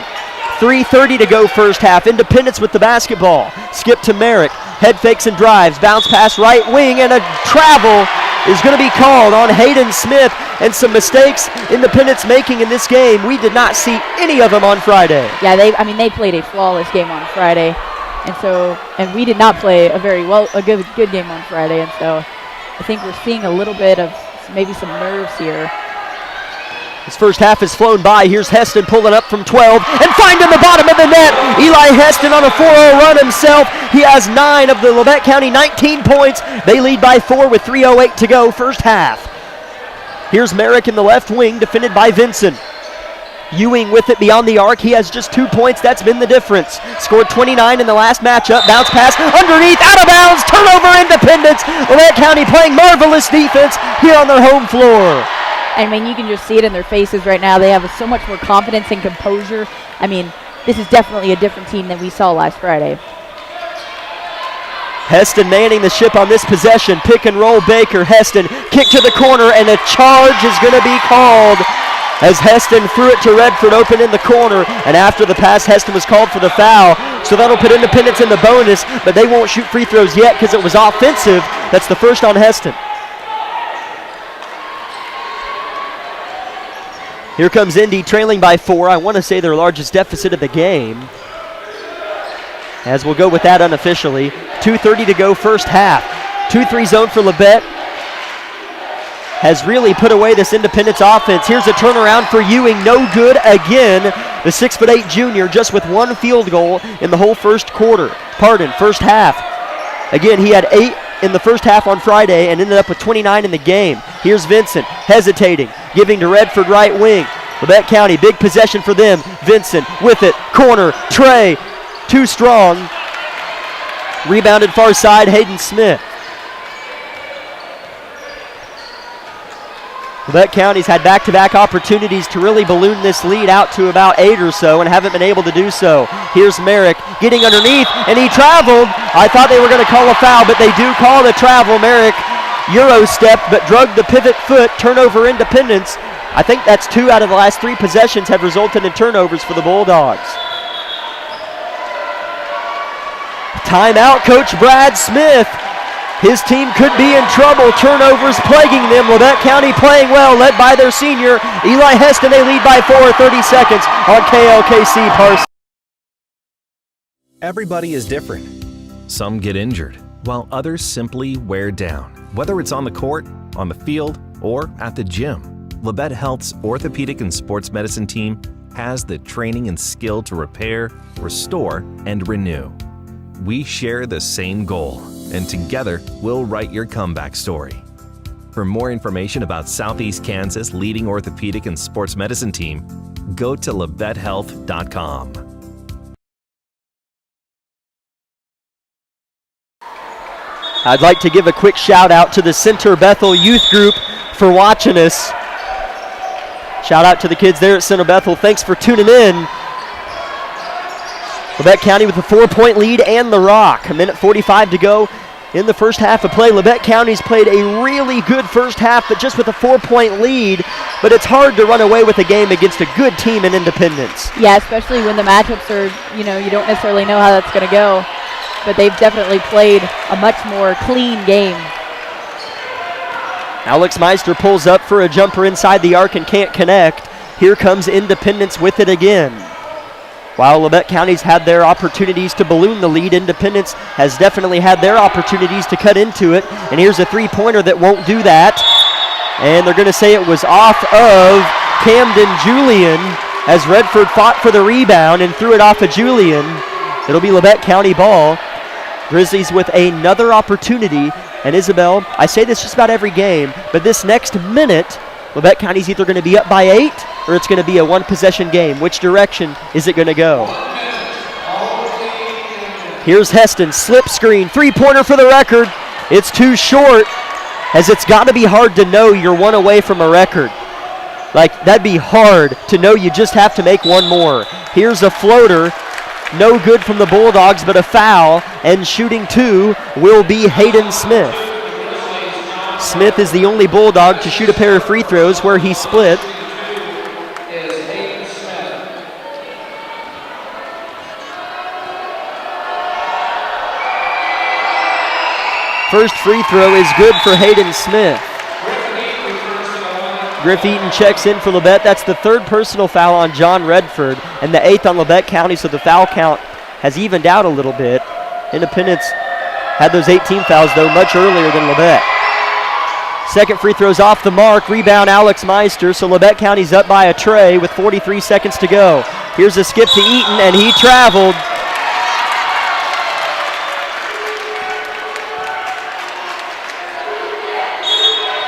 3:30 to go first half. Independence with the basketball. Skip to Merrick. Head fakes and drives. Bounce pass right wing, and a travel is going to be called on Hayden Smith, and some mistakes Independence making in this game. We did not see any of them on Friday. Yeah, they played a flawless game on Friday. And we did not play a good game on Friday, and so I think we're seeing a little bit of maybe some nerves here. This first half has flown by. Here's Heston pulling up from 12 and finding the bottom of the net. Eli Heston on a 4-0 run himself. He has 9 of the Labette County 19 points. They lead by 4 with 3:08 to go first half. Here's Merrick in the left wing, defended by Vinson. Ewing with it beyond the arc. He has just 2 points. That's been the difference. Scored 29 in the last matchup. Bounce pass underneath, out of bounds. Turnover Independence. Labette County playing marvelous defense here on their home floor. I mean, you can just see it in their faces right now. They have so much more confidence and composure. I mean, this is definitely a different team than we saw last Friday. Heston manning the ship on this possession. Pick and roll Baker. Heston kick to the corner, and a charge is going to be called as Heston threw it to Redford open in the corner, and after the pass, Heston was called for the foul. So that'll put Independence in the bonus, but they won't shoot free throws yet because it was offensive. That's the first on Heston. Here comes Indy trailing by 4. I want to say their largest deficit of the game, as we'll go with that unofficially. 2:30 to go first half. 2-3 zone for Labette has really put away this Independence offense. Here's a turnaround for Ewing. No good again. The 6'8" junior just with 1 field goal in the whole first half. Again, he had 8 in the first half on Friday and ended up with 29 in the game. Here's Vincent hesitating, giving to Redford right wing. Labette County, big possession for them. Vincent with it, corner, Trey, too strong. Rebounded far side, Hayden Smith. Labette County's had back-to-back opportunities to really balloon this lead out to about 8 or so and haven't been able to do so. Here's Merrick getting underneath, and he traveled. I thought they were going to call a foul, but they do call the travel. Merrick Euro-stepped, but drug the pivot foot. Turnover Independence. I think that's 2 out of the last 3 possessions have resulted in turnovers for the Bulldogs. Timeout, Coach Brad Smith. His team could be in trouble. Turnovers plaguing them. Labette County playing well, led by their senior, Eli Heston. They lead by 4, 30 seconds on KLKC Parsons. Everybody is different. Some get injured, while others simply wear down. Whether it's on the court, on the field, or at the gym, Labette Health's orthopedic and sports medicine team has the training and skill to repair, restore, and renew. We share the same goal, and together we'll write your comeback story. For more information about Southeast Kansas' leading orthopedic and sports medicine team, go to labettehealth.com. I'd like to give a quick shout out to the Center Bethel Youth Group for watching us. Shout out to the kids there at Center Bethel. Thanks for tuning in. Labette County with a 4-point lead and the rock. 1:45 to go in the first half of play. Labette County's played a really good first half, but just with a 4-point lead. But it's hard to run away with a game against a good team in Independence. Yeah, especially when the matchups are, you don't necessarily know how that's going to go. But they've definitely played a much more clean game. Alex Meister pulls up for a jumper inside the arc and can't connect. Here comes Independence with it again. While Labette County's had their opportunities to balloon the lead, Independence has definitely had their opportunities to cut into it. And here's a three-pointer that won't do that. And they're going to say it was off of Camden Julian as Redford fought for the rebound and threw it off of Julian. It'll be Labette County ball. Grizzlies with another opportunity. And Isabel, I say this just about every game, but this next minute, Labette County's either going to be up by 8 or it's going to be a one-possession game. Which direction is it going to go? Here's Heston, slip screen, three-pointer for the record. It's too short, as it's got to be hard to know you're one away from a record. Like, that'd be hard to know you just have to make one more. Here's a floater. No good from the Bulldogs, but a foul, and shooting two will be Hayden Smith. Smith is the only Bulldog to shoot a pair of free throws where he split. First free throw is good for Hayden Smith. Griff Eaton checks in for Labette. That's the third personal foul on John Redford and the 8th on Labette County, so the foul count has evened out a little bit. Independence had those 18 fouls, though, much earlier than Labette. Second free throw's off the mark. Rebound, Alex Meister, so Labette County's up by a tray with 43 seconds to go. Here's a skip to Eaton, and he traveled.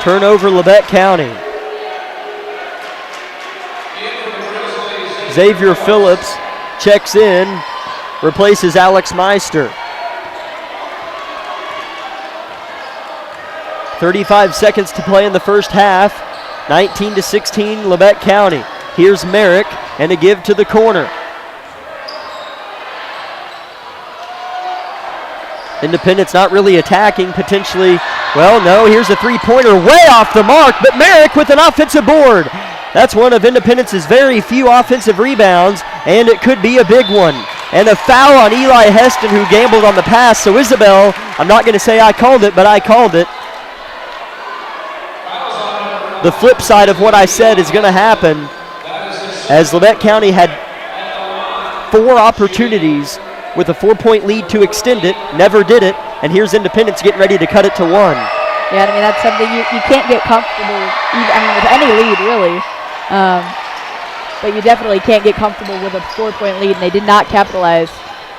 Turnover, Labette County. Xavier Phillips checks in, replaces Alex Meister. 35 seconds to play in the first half. 19-16, Labette County. Here's Merrick, and a give to the corner. Independence not really attacking, potentially. Well, no, here's a three-pointer way off the mark, but Merrick with an offensive board. That's one of Independence's very few offensive rebounds, and it could be a big one. And a foul on Eli Heston, who gambled on the pass. So Isabel, I'm not going to say I called it, but I called it. The flip side of what I said is going to happen, as Labette County had 4 opportunities with a 4-point lead to extend it, never did it, and here's Independence getting ready to cut it to 1. Yeah, I mean, that's something you can't get comfortable, with any lead, really. But you definitely can't get comfortable with a 4-point lead, and they did not capitalize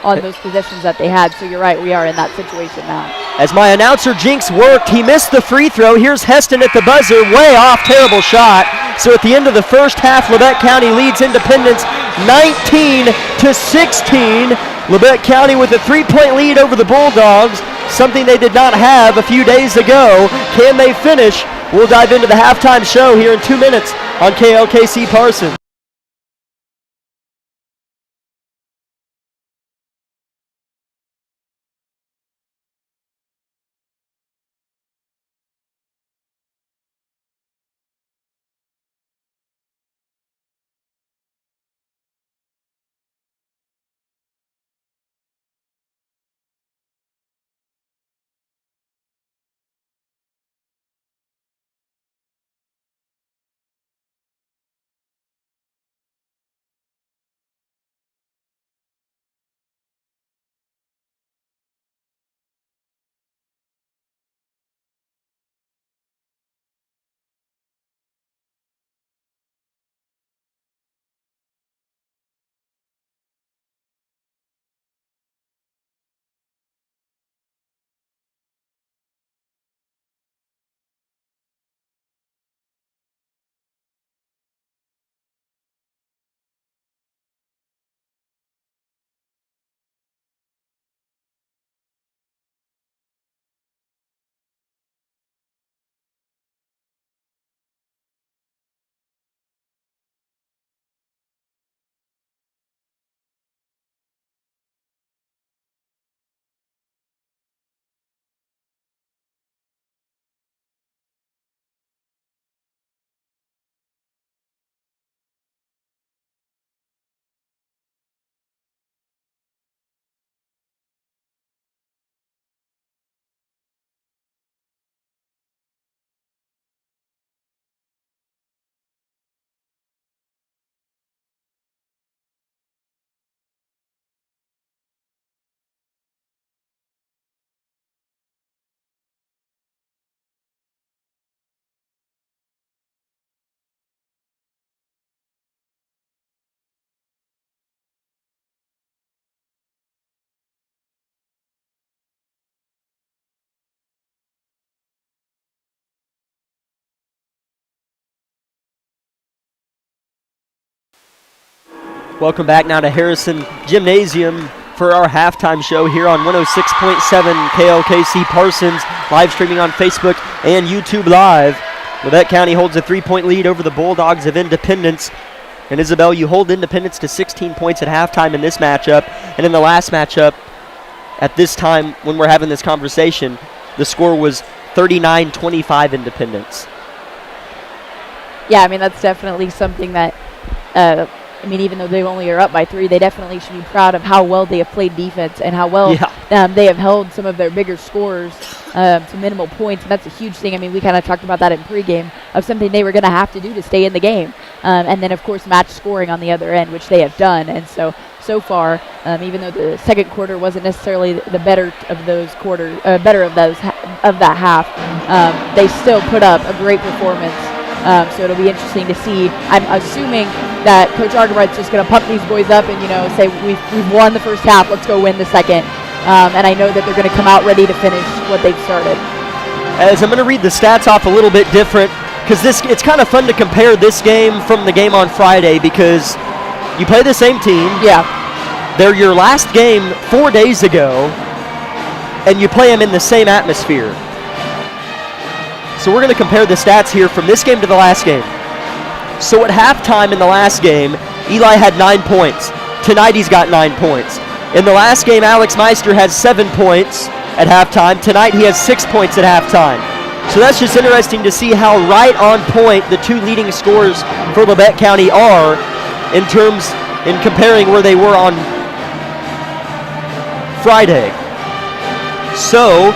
on those possessions that they had. So you're right, we are in that situation now. As my announcer Jinx worked, he missed the free throw. Here's Heston at the buzzer, way off, terrible shot. So at the end of the first half, Labette County leads Independence 19-16. Labette County with a 3-point lead over the Bulldogs, something they did not have a few days ago. Can they finish? We'll dive into the halftime show here in 2 minutes on KLKC Parsons. Welcome back now to Harrison Gymnasium for our halftime show here on 106.7 KLKC Parsons, live streaming on Facebook and YouTube Live. Labette County holds a 3-point lead over the Bulldogs of Independence. And Isabel, you hold Independence to 16 points at halftime in this matchup. And in the last matchup, at this time when we're having this conversation, the score was 39-25 Independence. Yeah, I mean, that's definitely something that, even though they only are up by 3, they definitely should be proud of how well they have played defense and how well they have held some of their bigger scorers to minimal points. And that's a huge thing. I mean, we kind of talked about that in pregame of something they were going to have to do to stay in the game. And then, of course, match scoring on the other end, which they have done. And so far, even though the second quarter wasn't necessarily the better of those of that half, they still put up a great performance. So it'll be interesting to see. I'm assuming that Coach Argabright's just going to pump these boys up and, say we've won the first half, let's go win the second. And I know that they're going to come out ready to finish what they've started. As I'm going to read the stats off a little bit different, because it's kind of fun to compare this game from the game on Friday because you play the same team. Yeah. They're your last game 4 days ago, and you play them in the same atmosphere. So we're going to compare the stats here from this game to the last game. So at halftime in the last game, Eli had 9 points. Tonight he's got 9 points. In the last game, Alex Meister had 7 points at halftime. Tonight he has 6 points at halftime. So that's just interesting to see how right on point the 2 leading scorers for Labette County are in comparing where they were on Friday. So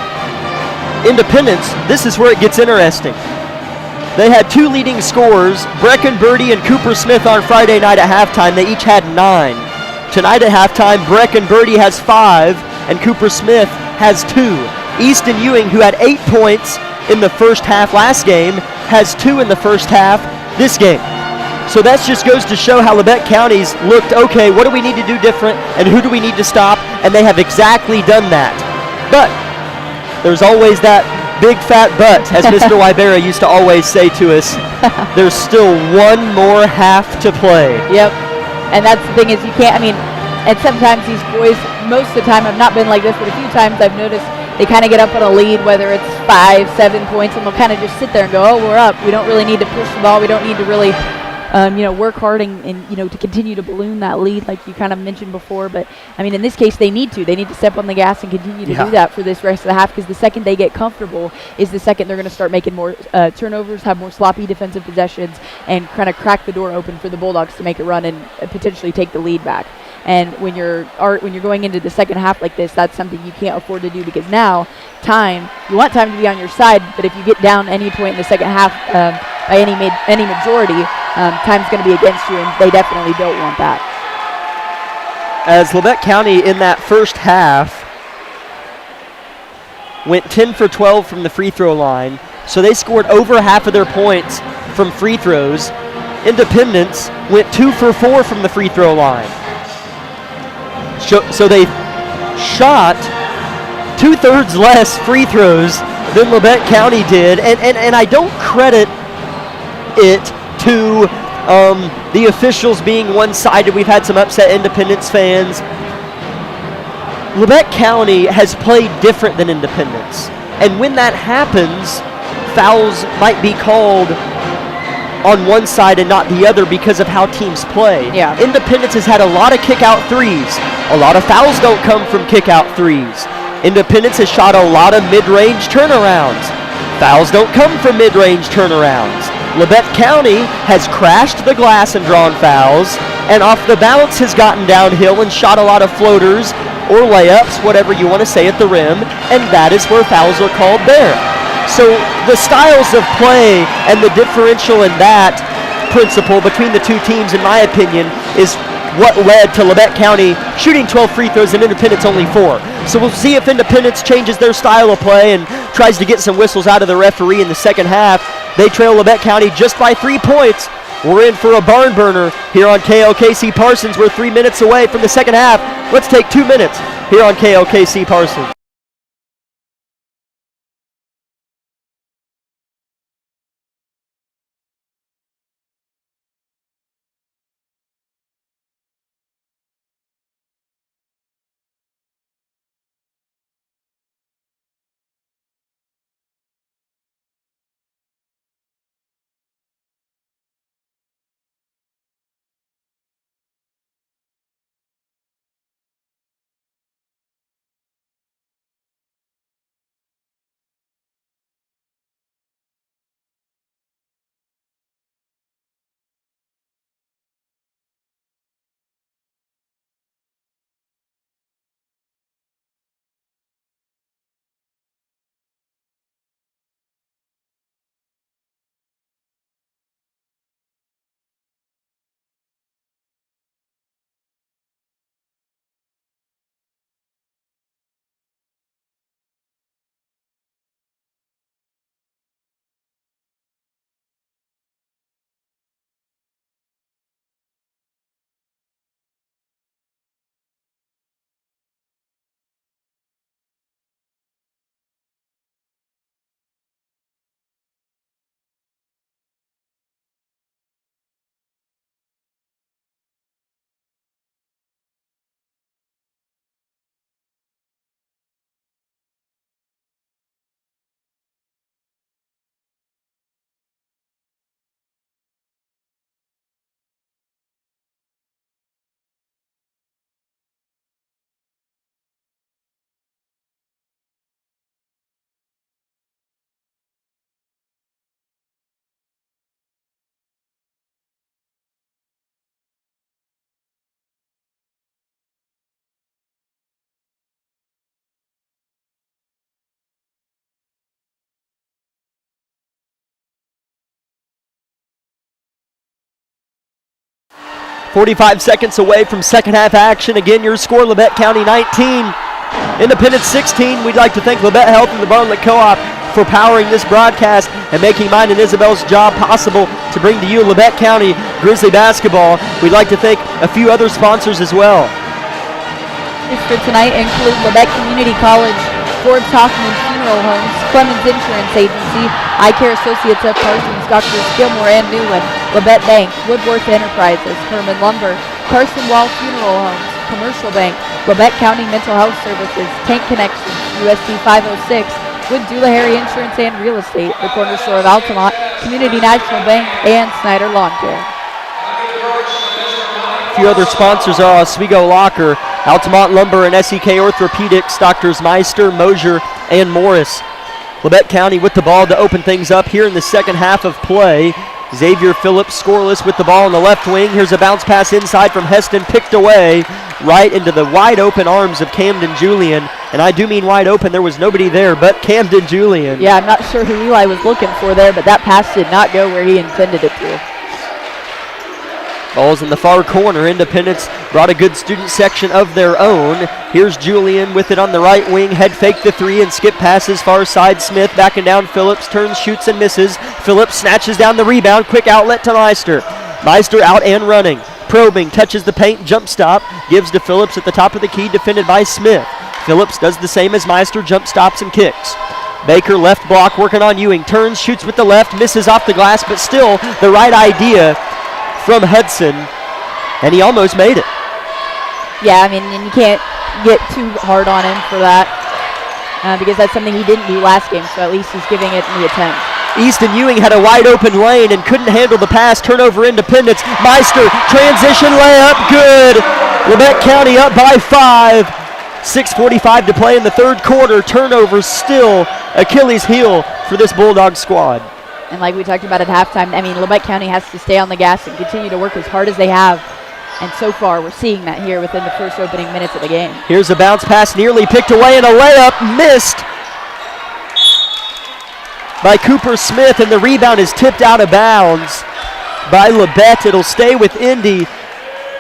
Independence, this is where it gets interesting. They had 2 leading scorers, Brecken Birdie and Cooper Smith on Friday night at halftime. They each had 9. Tonight at halftime, Brecken Birdie has 5 and Cooper Smith has 2. Easton Ewing, who had 8 points in the first half last game, has 2 in the first half this game. So that just goes to show how Labette County's looked, okay, what do we need to do different and who do we need to stop? And they have exactly done that. But there's always that big fat but, as Mr. Wybera used to always say to us. There's still one more half to play. Yep. And that's the thing is and sometimes these boys, most of the time, have not been like this, but a few times I've noticed they kind of get up on a lead, whether it's 5, 7 points, and they'll kind of just sit there and go, oh, we're up. We don't really need to push the ball. We don't need to really work hard and to continue to balloon that lead like you kind of mentioned before. But, in this case, they need to step on the gas and continue to do that for this rest of the half, because the second they get comfortable is the second they're going to start making more turnovers, have more sloppy defensive possessions, and kind of crack the door open for the Bulldogs to make a run and potentially take the lead back. And when you're going into the second half like this, that's something you can't afford to do, because now you want time to be on your side, but if you get down any point in the second half by any majority, time's going to be against you, and they definitely don't want that. As Labette County in that first half went 10 for 12 from the free throw line, so they scored over half of their points from free throws. Independence went 2 for 4 from the free throw line. So they shot 2/3 less free throws than Labette County did, and I don't credit it to the officials being one-sided. We've had some upset Independence fans. Labette County has played different than Independence, and when that happens, fouls might be called on one side and not the other because of how teams play. Yeah. Independence has had a lot of kick-out threes. A lot of fouls don't come from kick-out threes. Independence has shot a lot of mid-range turnarounds. Fouls don't come from mid-range turnarounds. Labette County has crashed the glass and drawn fouls, and off the bounce has gotten downhill and shot a lot of floaters or layups, whatever you want to say, at the rim, and that is where fouls are called there. So the styles of play and the differential in that principle between the two teams, in my opinion, is what led to Labette County shooting 12 free throws and Independence only 4. So we'll see if Independence changes their style of play and tries to get some whistles out of the referee in the second half. They trail Labette County just by 3 points. We're in for a barn burner here on KLKC Parsons. We're 3 minutes away from the second half. Let's take 2 minutes here on KLKC Parsons. 45 seconds away from second half action. Again, your score, Labette County 19, Independence 16. We'd like to thank Labette Health and the Bartlett Co-op for powering this broadcast and making mine and Isabel's job possible to bring to you Labette County Grizzly basketball. We'd like to thank a few other sponsors as well. For tonight include Labette Community College, Forbes Hoffman Funeral Homes, Clemens Insurance Agency, Eye Care Associates of Parsons, Dr. Gilmore and Newland, Labette Bank, Woodworth Enterprises, Herman Lumber, Carson Wall Funeral Homes, Commercial Bank, Labette County Mental Health Services, Tank Connections, USD 506, with Doolahary Insurance and Real Estate, the corner store of Altamont, Community National Bank, and Snyder Lawn Care. A few other sponsors are Oswego Locker, Altamont Lumber and SEK Orthopedics, Doctors Meister, Mosier, and Morris. Labette County with the ball to open things up here in the second half of play. Xavier Phillips scoreless with the ball on the left wing. Here's a bounce pass inside from Heston, picked away right into the wide open arms of Camden Julian. And I do mean wide open. There was nobody there but Camden Julian. Yeah, I'm not sure who Eli was looking for there, but that pass did not go where he intended it to. Ball's in the far corner. Independence brought a good student section of their own. Here's Julian with it on the right wing. Head fake the three and skip passes far side. Smith backing down Phillips. Turns, shoots, and misses. Phillips snatches down the rebound. Quick outlet to Meister. Meister out and running. Probing, touches the paint, jump stop. Gives to Phillips at the top of the key, defended by Smith. Phillips does the same as Meister, jump stops and kicks. Baker left block working on Ewing. Turns, shoots with the left, misses off the glass, but still the right idea from Hudson, and he almost made it. Yeah, I mean, and you can't get too hard on him for that because that's something he didn't do last game, so at least he's giving it the attempt. Easton Ewing had a wide open lane and couldn't handle the pass. Turnover, Independence. Meister, transition layup, good. Labette County up by 5. 6:45 to play in the third quarter. Turnover still Achilles heel for this Bulldog squad. And like we talked about at halftime, I mean, Labette County has to stay on the gas and continue to work as hard as they have. And so far, we're seeing that here within the first opening minutes of the game. Here's a bounce pass nearly picked away and a layup missed by Cooper Smith, and the rebound is tipped out of bounds by Labette. It'll stay with Indy,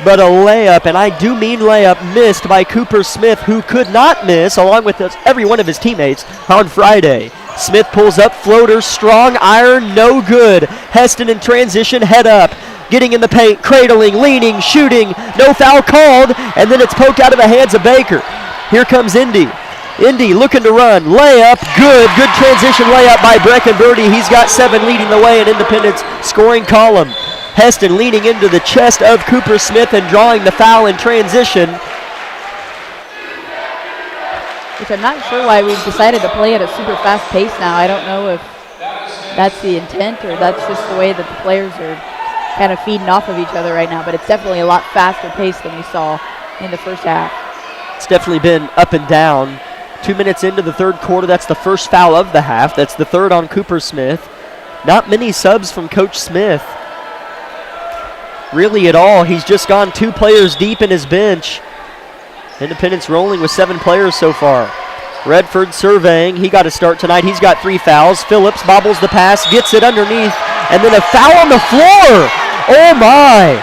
but a layup, and I do mean layup, missed by Cooper Smith, who could not miss, along with every one of his teammates, on Friday. Smith pulls up, floater, strong iron, no good. Heston in transition, head up, getting in the paint, cradling, leaning, shooting, no foul called, and then it's poked out of the hands of Baker. Here comes Indy. Indy looking to run, layup, good transition layup by Brecken Birdie. He's got 7 leading the way in Independence scoring column. Heston leaning into the chest of Cooper Smith and drawing the foul in transition. Which I'm not sure why we've decided to play at a super fast pace now. I don't know if that's the intent or that's just the way that the players are kind of feeding off of each other right now, but it's definitely a lot faster pace than we saw in the first half. It's definitely been up and down. 2 minutes into the third quarter, that's the first foul of the half. That's the third on Cooper Smith. Not many subs from Coach Smith, really at all. He's just gone 2 players deep in his bench. Independence rolling with 7 players so far. Redford surveying. He got a start tonight. He's got 3 fouls. Phillips bobbles the pass, gets it underneath, and then a foul on the floor. Oh my.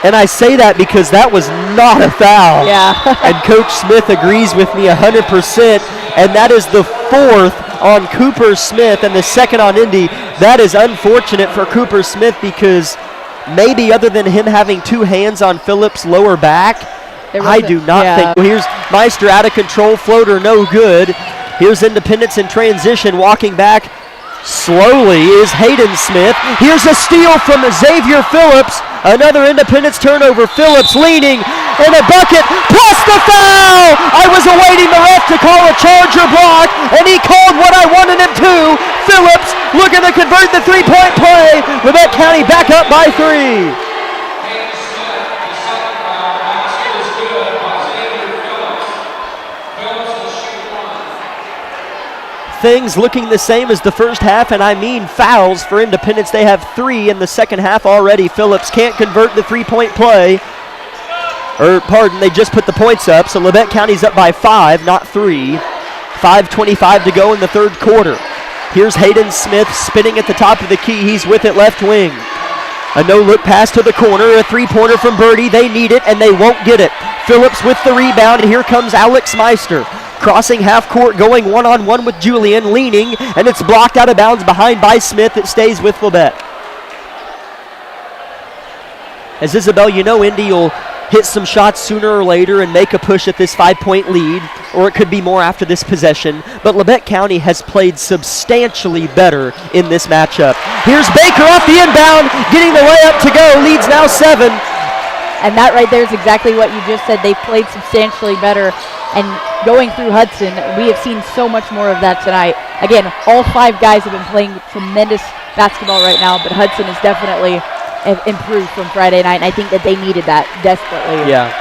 And I say that because that was not a foul. Yeah. And Coach Smith agrees with me 100%. And that is the 4th on Cooper Smith and the 2nd on Indy. That is unfortunate for Cooper Smith because maybe other than him having 2 hands on Phillips' lower back, I do not think. Well, here's Meister out of control, floater no good. Here's Independence in transition, walking back slowly is Hayden Smith. Here's a steal from Xavier Phillips. Another Independence turnover. Phillips leaning and a bucket plus the foul. I was awaiting the ref to call a charge or block, and he called what I wanted him to. Phillips looking to convert the 3-point play. Labette County back up by 3. Things looking the same as the first half, and I mean fouls for Independence. They have 3 in the second half already. Phillips can't convert the 3-point play. They just put the points up, so Labette County's up by 5, not 3. 5:25 to go in the third quarter. Here's Hayden Smith spinning at the top of the key. He's with it left wing. A no-look pass to the corner, a three-pointer from Birdie. They need it, and they won't get it. Phillips with the rebound, and here comes Alex Meister. Crossing half court, going one-on-one with Julian, leaning, and it's blocked out of bounds behind by Smith. It stays with Labette. As Isabel, you know Indy will hit some shots sooner or later and make a push at this 5-point lead, or it could be more after this possession. But Labette County has played substantially better in this matchup. Here's Baker off the inbound, getting the layup to go, leads now 7. And that right there is exactly what you just said. They played substantially better. And going through Hudson, we have seen so much more of that tonight. Again, all 5 guys have been playing tremendous basketball right now, but Hudson is definitely improved from Friday night, and I think that they needed that desperately. Yeah,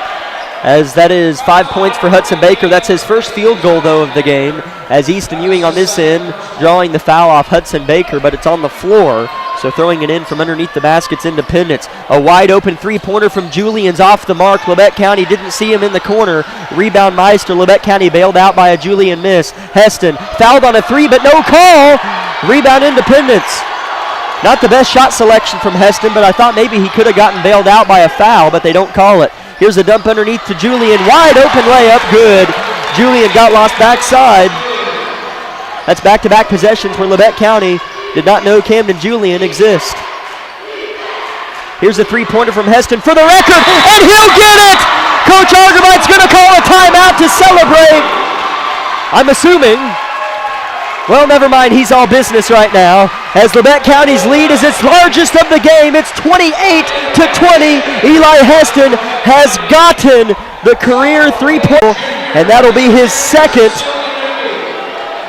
as that is 5 points for Hudson Baker. That's his first field goal, though, of the game, as Easton Ewing on this end drawing the foul off Hudson Baker, but it's on the floor, so throwing it in from underneath the basket's Independence. A wide-open three-pointer from Julian's off the mark. Labette County didn't see him in the corner. Rebound Meister. Labette County bailed out by a Julian miss. Heston fouled on a three, but no call. Rebound Independence. Not the best shot selection from Heston, but I thought maybe he could have gotten bailed out by a foul, but they don't call it. Here's a dump underneath to Julian. Wide open layup, good. Julian got lost backside. That's back-to-back possessions where Labette County did not know Camden Julian exist. Here's a three-pointer from Heston for the record, and he'll get it! Coach Argervite's going to call a timeout to celebrate. I'm assuming. Well, never mind, he's all business right now, as Labette County's lead is its largest of the game. It's 28-20. Eli Heston has gotten the career three-point, and that'll be his second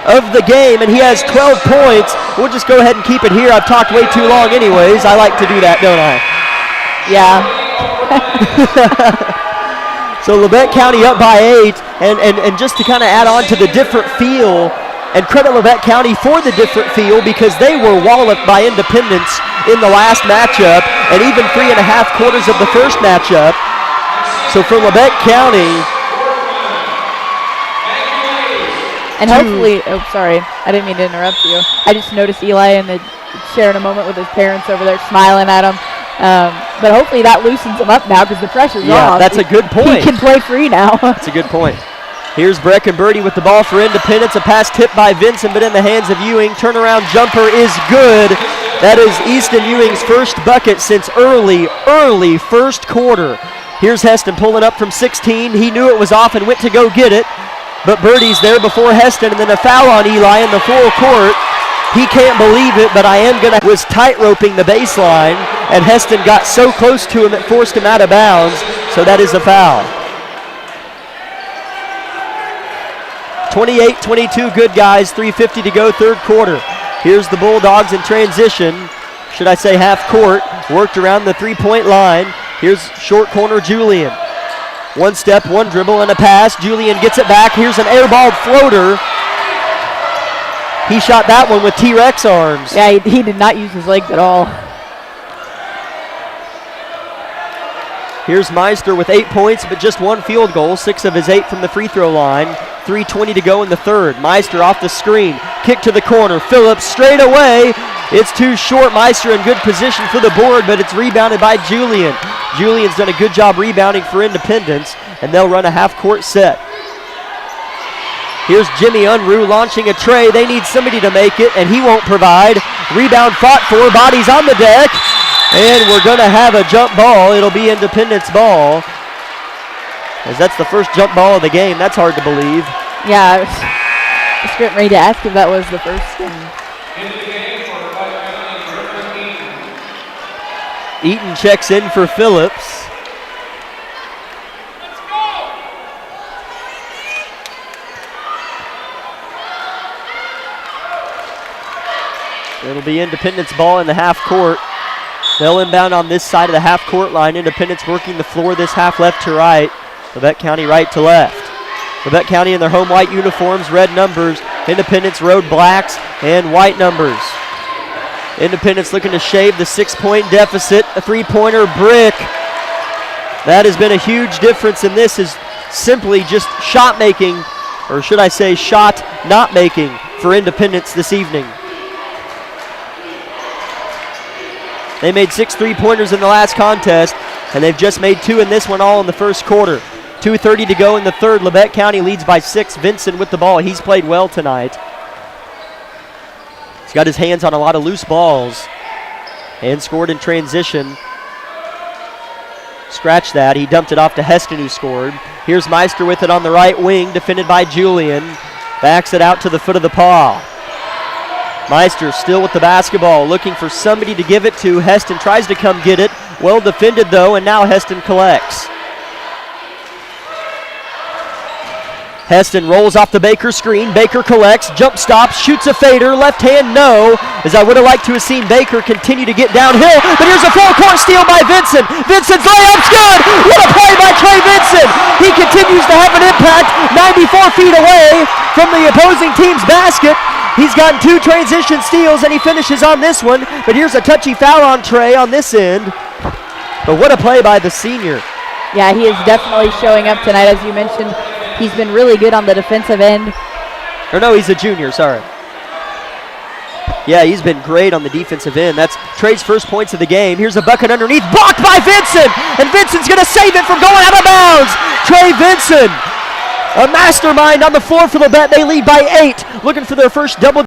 of the game, and he has 12 points. We'll just go ahead and keep it here. I've talked way too long anyways. I like to do that, don't I? Yeah. So Labette County up by 8, and just to kind of add on to the different feel, and credit Labette County for the different feel, because they were walloped by Independence in the last matchup, and even 3.5 quarters of the first matchup. So for Labette County, and hopefully, oh, sorry, I didn't mean to interrupt you. I just noticed Eli sharing a moment with his parents over there, smiling at him. But hopefully that loosens him up now, because the pressure's off. Yeah, that's a good point. He can play free now. That's a good point. Here's Brecken Birdie with the ball for Independence. A pass tipped by Vincent, but in the hands of Ewing. Turnaround jumper is good. That is Easton Ewing's first bucket since early first quarter. Here's Heston pulling up from 16. He knew it was off and went to go get it, but Birdie's there before Heston, and then a foul on Eli in the full court. He can't believe it, but was tight-roping the baseline, and Heston got so close to him it forced him out of bounds, so that is a foul. 28-22, good guys, 3:50 to go, third quarter. Here's the Bulldogs in transition, should I say half court, worked around the three-point line. Here's short corner Julian. One step, one dribble, and a pass. Julian gets it back. Here's an airballed floater. He shot that one with T-Rex arms. Yeah, he did not use his legs at all. Here's Meister with 8 points, but just one field goal, 6 of his 8 from the free throw line. 3:20 to go in the third. Meister off the screen. Kick to the corner. Phillips straight away. It's too short. Meister in good position for the board, but it's rebounded by Julian. Julian's done a good job rebounding for Independence, and they'll run a half-court set. Here's Jimmy Unruh launching a tray. They need somebody to make it, and he won't provide. Rebound fought for. Bodies on the deck. And we're going to have a jump ball. It'll be Independence ball, as that's the first jump ball of the game. That's hard to believe. Yeah, I was just getting ready to ask if that was the first thing. Eaton checks in for Phillips. It'll be Independence ball in the half court. They'll inbound on this side of the half court line. Independence working the floor this half left to right. Labette County right to left. Labette County in their home white uniforms, red numbers. Independence road blacks and white numbers. Independence looking to shave the 6-point deficit. A three-pointer brick. That has been a huge difference, and this is simply just shot making, or should I say shot not making, for Independence this evening. They made 6 3-pointers in the last contest, and they've just made 2 in this one, all in the first quarter. 2:30 to go in the third. Labette County leads by 6. Vincent with the ball. He's played well tonight. He's got his hands on a lot of loose balls and scored in transition. Scratch that. He dumped it off to Heston, who scored. Here's Meister with it on the right wing, defended by Julian. Backs it out to the foot of the paw. Meister still with the basketball, looking for somebody to give it to. Heston tries to come get it. Well defended, though, and now Heston collects. Heston rolls off the Baker screen. Baker collects, jump stops, shoots a fader. Left hand, no, as I would have liked to have seen Baker continue to get downhill. But here's a full-court steal by Vincent. Vincent's layup's good. What a play by Trey Vincent. He continues to have an impact 94 feet away from the opposing team's basket. He's gotten 2 transition steals, and he finishes on this one. But here's a touchy foul on Trey on this end. But what a play by the senior. Yeah, he is definitely showing up tonight, as you mentioned. He's been really good on the defensive end. Or no, he's a junior, sorry. Yeah, he's been great on the defensive end. That's Trey's first points of the game. Here's a bucket underneath, blocked by Vincent! And Vincent's gonna save it from going out of bounds! Trey Vincent, a mastermind on the floor for Labette. They lead by 8, looking for their first double